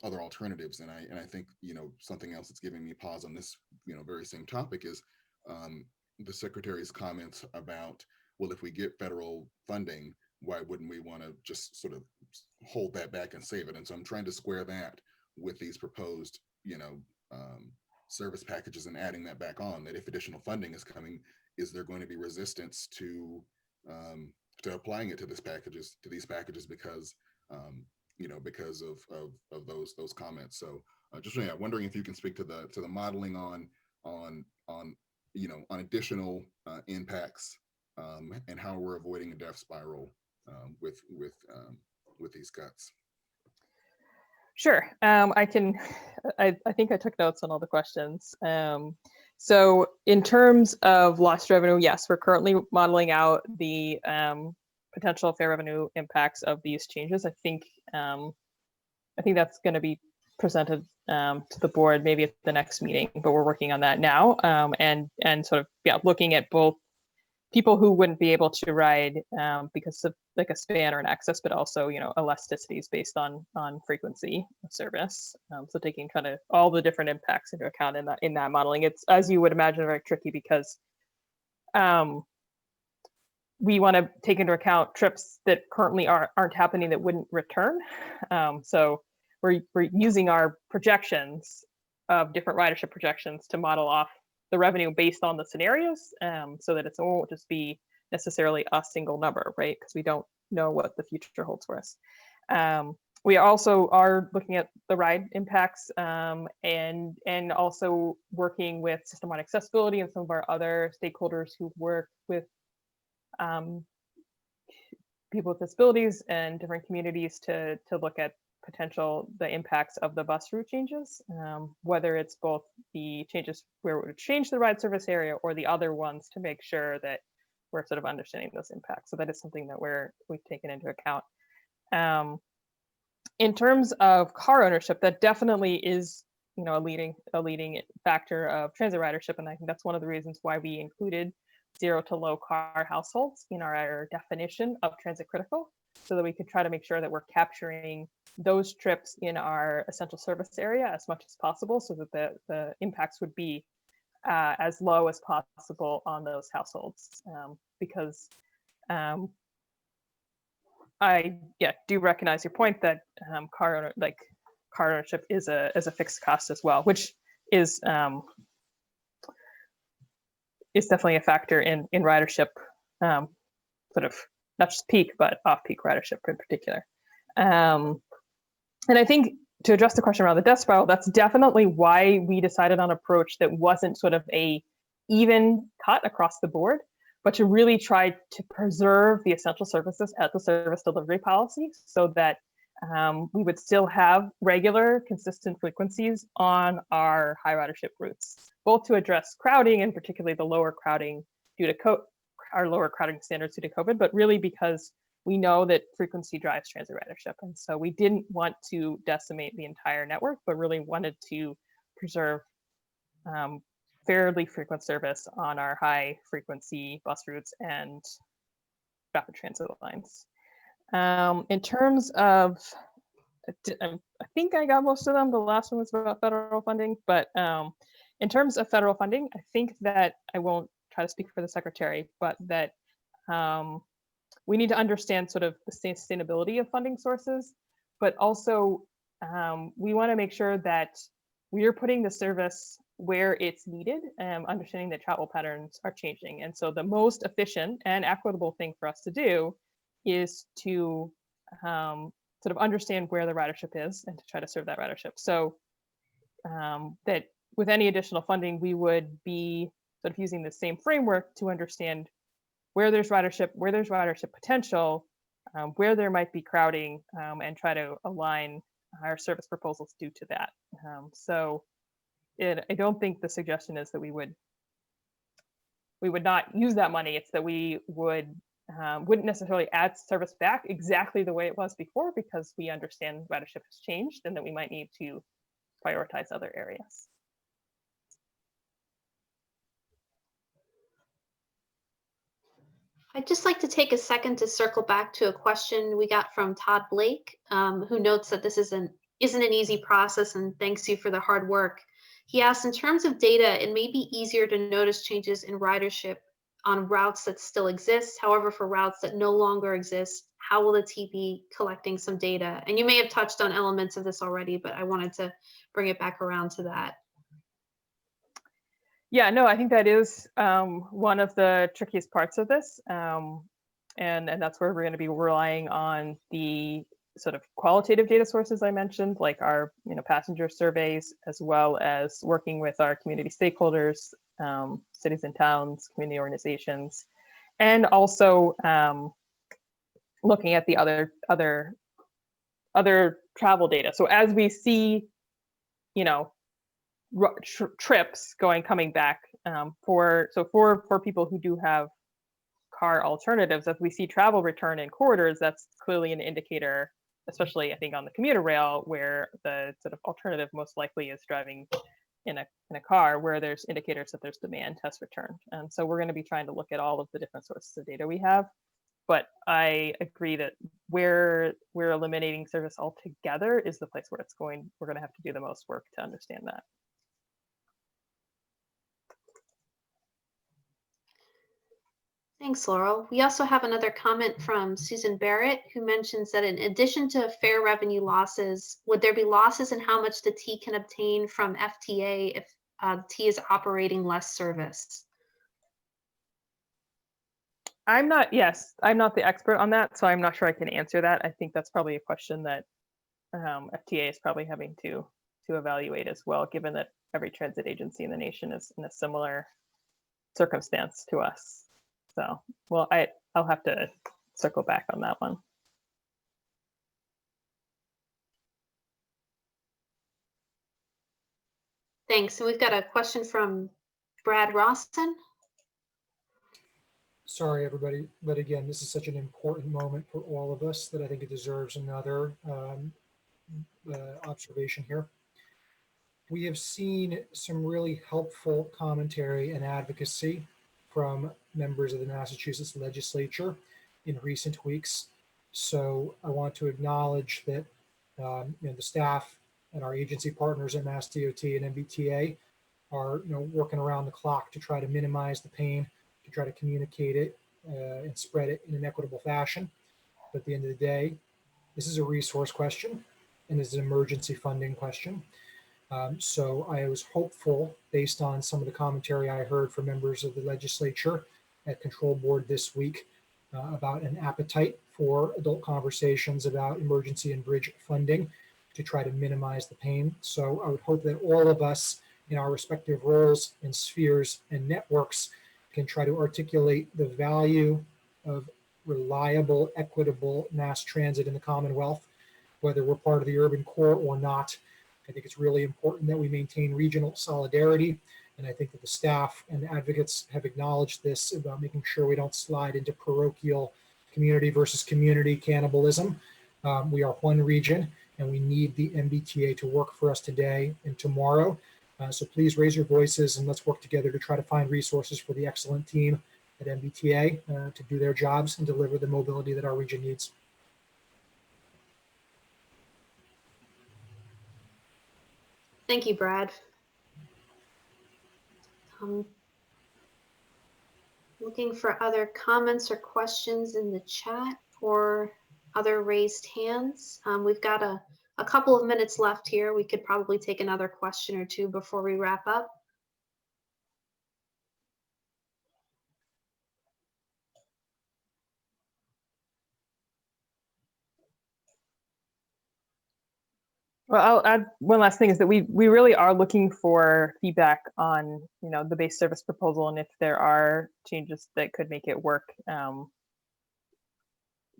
alternatives. And I think, you know, something else that's giving me pause on this, you know, very same topic is the Secretary's comments about, well, if we get federal funding, why wouldn't we want to just sort of hold that back and save it? And so I'm trying to square that with these proposed, you know, service packages, and adding that back on, that if additional funding is coming, is there going to be resistance to applying it to these packages because you know, because of those comments. So just wondering if you can speak to the modeling on you know, on additional impacts, and how we're avoiding a death spiral with these cuts. Sure. I think I took notes on all the questions. So in terms of lost revenue, yes, we're currently modeling out the potential fair revenue impacts of these changes. I think that's going to be presented to the board maybe at the next meeting, but we're working on that now, and sort of looking at both people who wouldn't be able to ride because of like a span or an access, but also, you know, elasticities based on frequency of service. So taking kind of all the different impacts into account in that modeling. It's, as you would imagine, very tricky because we want to take into account trips that currently aren't happening that wouldn't return. So we're using our projections of different ridership projections to model off the revenue based on the scenarios, so that it won't just be necessarily a single number, right? Because we don't know what the future holds for us. We also are looking at the ride impacts, and also working with system-wide accessibility and some of our other stakeholders who work with people with disabilities and different communities to look at the impacts of the bus route changes, whether it's both the changes where it would change the ride service area or the other ones, to make sure that we're sort of understanding those impacts. So that is something that we've taken into account. In terms of car ownership, that definitely is, a leading factor of transit ridership, and I think that's one of the reasons why we included 0 to low car households in our definition of transit critical, so that we could try to make sure that we're capturing those trips in our essential service area as much as possible, so that the impacts would be as low as possible on those households, because I do recognize your point that car ownership is a fixed cost as well, which is definitely a factor in ridership, sort of not just peak but off-peak ridership in particular. And I think to address the question around the death spiral, that's definitely why we decided on an approach that wasn't sort of a even cut across the board, but to really try to preserve the essential services at the service delivery policy, so that we would still have regular, consistent frequencies on our high ridership routes, both to address crowding, and particularly the lower crowding due to our lower crowding standards due to COVID, but really because we know that frequency drives transit ridership. And so we didn't want to decimate the entire network, but really wanted to preserve fairly frequent service on our high frequency bus routes and rapid transit lines. In terms of, I think I got most of them. The last one was about federal funding, but in terms of federal funding, I think that I won't try to speak for the secretary, but that we need to understand sort of the sustainability of funding sources, but also we want to make sure that we are putting the service where it's needed, understanding that travel patterns are changing. And so the most efficient and equitable thing for us to do is to sort of understand where the ridership is and to try to serve that ridership. So that with any additional funding, we would be sort of using the same framework to understand where there's ridership potential, where there might be crowding, and try to align our service proposals due to that. I don't think the suggestion is that we would not use that money. It's that we wouldn't necessarily add service back exactly the way it was before, because we understand ridership has changed and that we might need to prioritize other areas. I'd just like to take a second to circle back to a question we got from Todd Blake, who notes that this isn't an easy process and thanks you for the hard work. He asks, in terms of data, it may be easier to notice changes in ridership on routes that still exist. However, for routes that no longer exist, how will the T be collecting some data? And you may have touched on elements of this already, but I wanted to bring it back around to that. Yeah, no, I think that is one of the trickiest parts of this. And that's where we're going to be relying on the sort of qualitative data sources I mentioned, like our passenger surveys, as well as working with our community stakeholders, cities and towns, community organizations, and also looking at the other travel data. So as we see, trips coming back for people who do have car alternatives, as we see travel return in corridors, that's clearly an indicator, especially I think on the commuter rail, where the sort of alternative most likely is driving in a car, where there's indicators that there's demand has returned. And so we're going to be trying to look at all of the different sources of data we have. But I agree that where we're eliminating service altogether is the place where we're going to have to do the most work to understand that. Thanks, Laurel. We also have another comment from Susan Barrett, who mentions that in addition to fare revenue losses, would there be losses in how much the T can obtain from FTA if T is operating less service? I'm not the expert on that, so I'm not sure I can answer that. I think that's probably a question that FTA is probably having to evaluate as well, given that every transit agency in the nation is in a similar circumstance to us. So, well, I'll have to circle back on that one. Thanks. And we've got a question from Brad Rawson. Sorry, everybody, but again, this is such an important moment for all of us that I think it deserves another observation here. We have seen some really helpful commentary and advocacy from members of the Massachusetts legislature in recent weeks. So I want to acknowledge that the staff and our agency partners at Mass DOT and MBTA are working around the clock to try to minimize the pain, to try to communicate it and spread it in an equitable fashion. But at the end of the day, this is a resource question and it's an emergency funding question. So I was hopeful, based on some of the commentary I heard from members of the legislature at Control Board this week about an appetite for adult conversations about emergency and bridge funding to try to minimize the pain. So I would hope that all of us in our respective roles and spheres and networks can try to articulate the value of reliable, equitable mass transit in the Commonwealth, whether we're part of the urban core or not. I think it's really important that we maintain regional solidarity. And I think that the staff and the advocates have acknowledged this about making sure we don't slide into parochial community versus community cannibalism. We are one region and we need the MBTA to work for us today and tomorrow. So please raise your voices and let's work together to try to find resources for the excellent team at MBTA to do their jobs and deliver the mobility that our region needs. Thank you, Brad. Looking for other comments or questions in the chat or other raised hands. We've got a couple of minutes left here. We could probably take another question or two before we wrap up. Well, I'll add one last thing is that we really are looking for feedback on the base service proposal and if there are changes that could make it work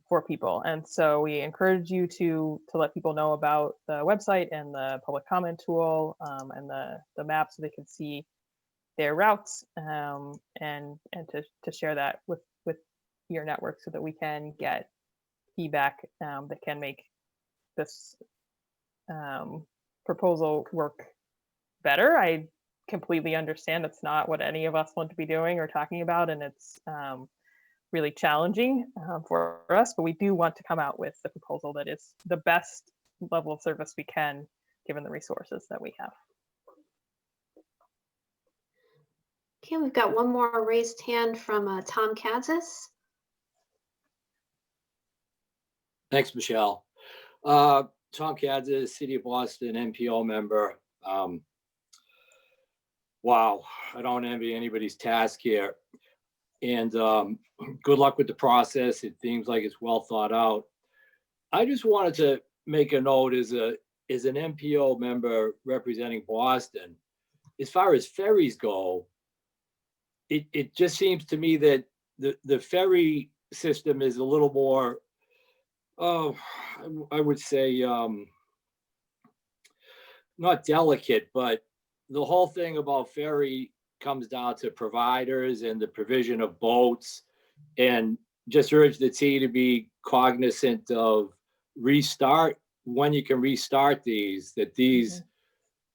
for people. And so we encourage you to let people know about the website and the public comment tool and the map so they can see their routes and to share that with your network so that we can get feedback that can make this proposal work better. I completely understand that's not what any of us want to be doing or talking about, and it's really challenging for us, but we do want to come out with the proposal that is the best level of service we can given the resources that we have. Okay, we've got one more raised hand from Tom Kadzis. Thanks, Michelle. Tom Kadzis, City of Boston, NPO member. Wow, I don't envy anybody's task here. And good luck with the process. It seems like it's well thought out. I just wanted to make a note as an NPO member representing Boston. As far as ferries go, it just seems to me that the ferry system is a little more, I would say, not delicate, but the whole thing about ferry comes down to providers and the provision of boats, and just urge the T to be cognizant of when you can restart these, that these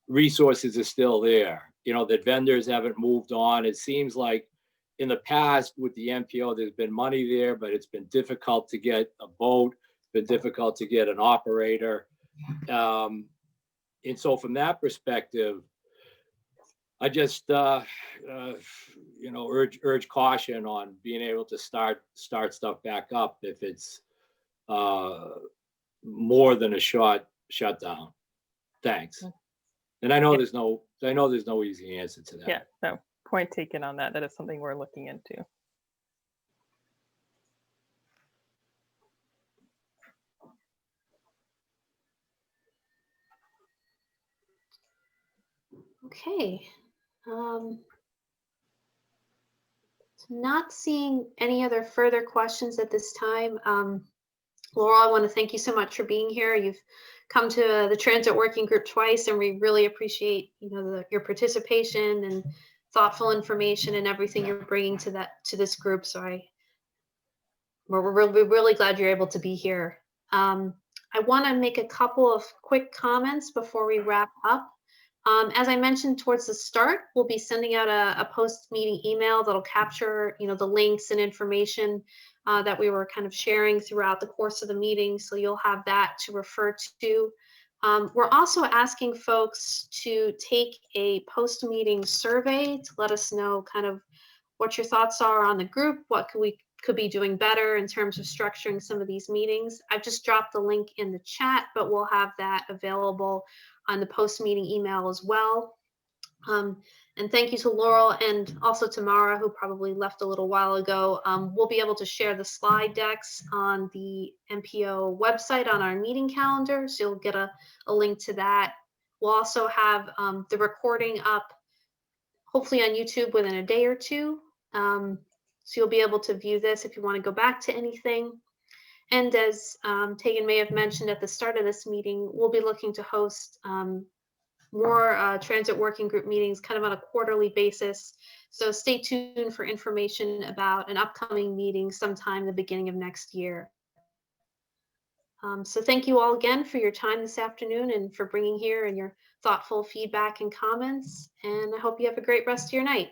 resources are still there, that vendors haven't moved on. It seems like in the past with the MPO, there's been money there, but it's been difficult to get a boat, been difficult to get an operator. And so from that perspective, I just urge caution on being able to start stuff back up if it's more than a shutdown. Thanks. And I know there's no easy answer to that. Yeah, no, point taken on that. That is something we're looking into. Okay. Not seeing any other further questions at this time. Laurel, I want to thank you so much for being here. You've come to the Transit Working Group twice, and we really appreciate your participation and thoughtful information and everything you're bringing to this group. So we're really glad you're able to be here. I want to make a couple of quick comments before we wrap up. As I mentioned towards the start, we'll be sending out a post-meeting email that'll capture, the links and information that we were kind of sharing throughout the course of the meeting. So you'll have that to refer to. We're also asking folks to take a post-meeting survey to let us know kind of what your thoughts are on the group, what we could be doing better in terms of structuring some of these meetings. I've just dropped the link in the chat, but we'll have that available on the post-meeting email as well. And thank you to Laurel and also to Mara, who probably left a little while ago. We'll be able to share the slide decks on the MPO website on our meeting calendar, so you'll get a link to that. We'll also have the recording up, hopefully on YouTube within a day or two. So you'll be able to view this if you want to go back to anything. And as Tegan may have mentioned at the start of this meeting, we'll be looking to host more transit working group meetings kind of on a quarterly basis. So stay tuned for information about an upcoming meeting sometime the beginning of next year. So thank you all again for your time this afternoon and for bringing here and your thoughtful feedback and comments. And I hope you have a great rest of your night.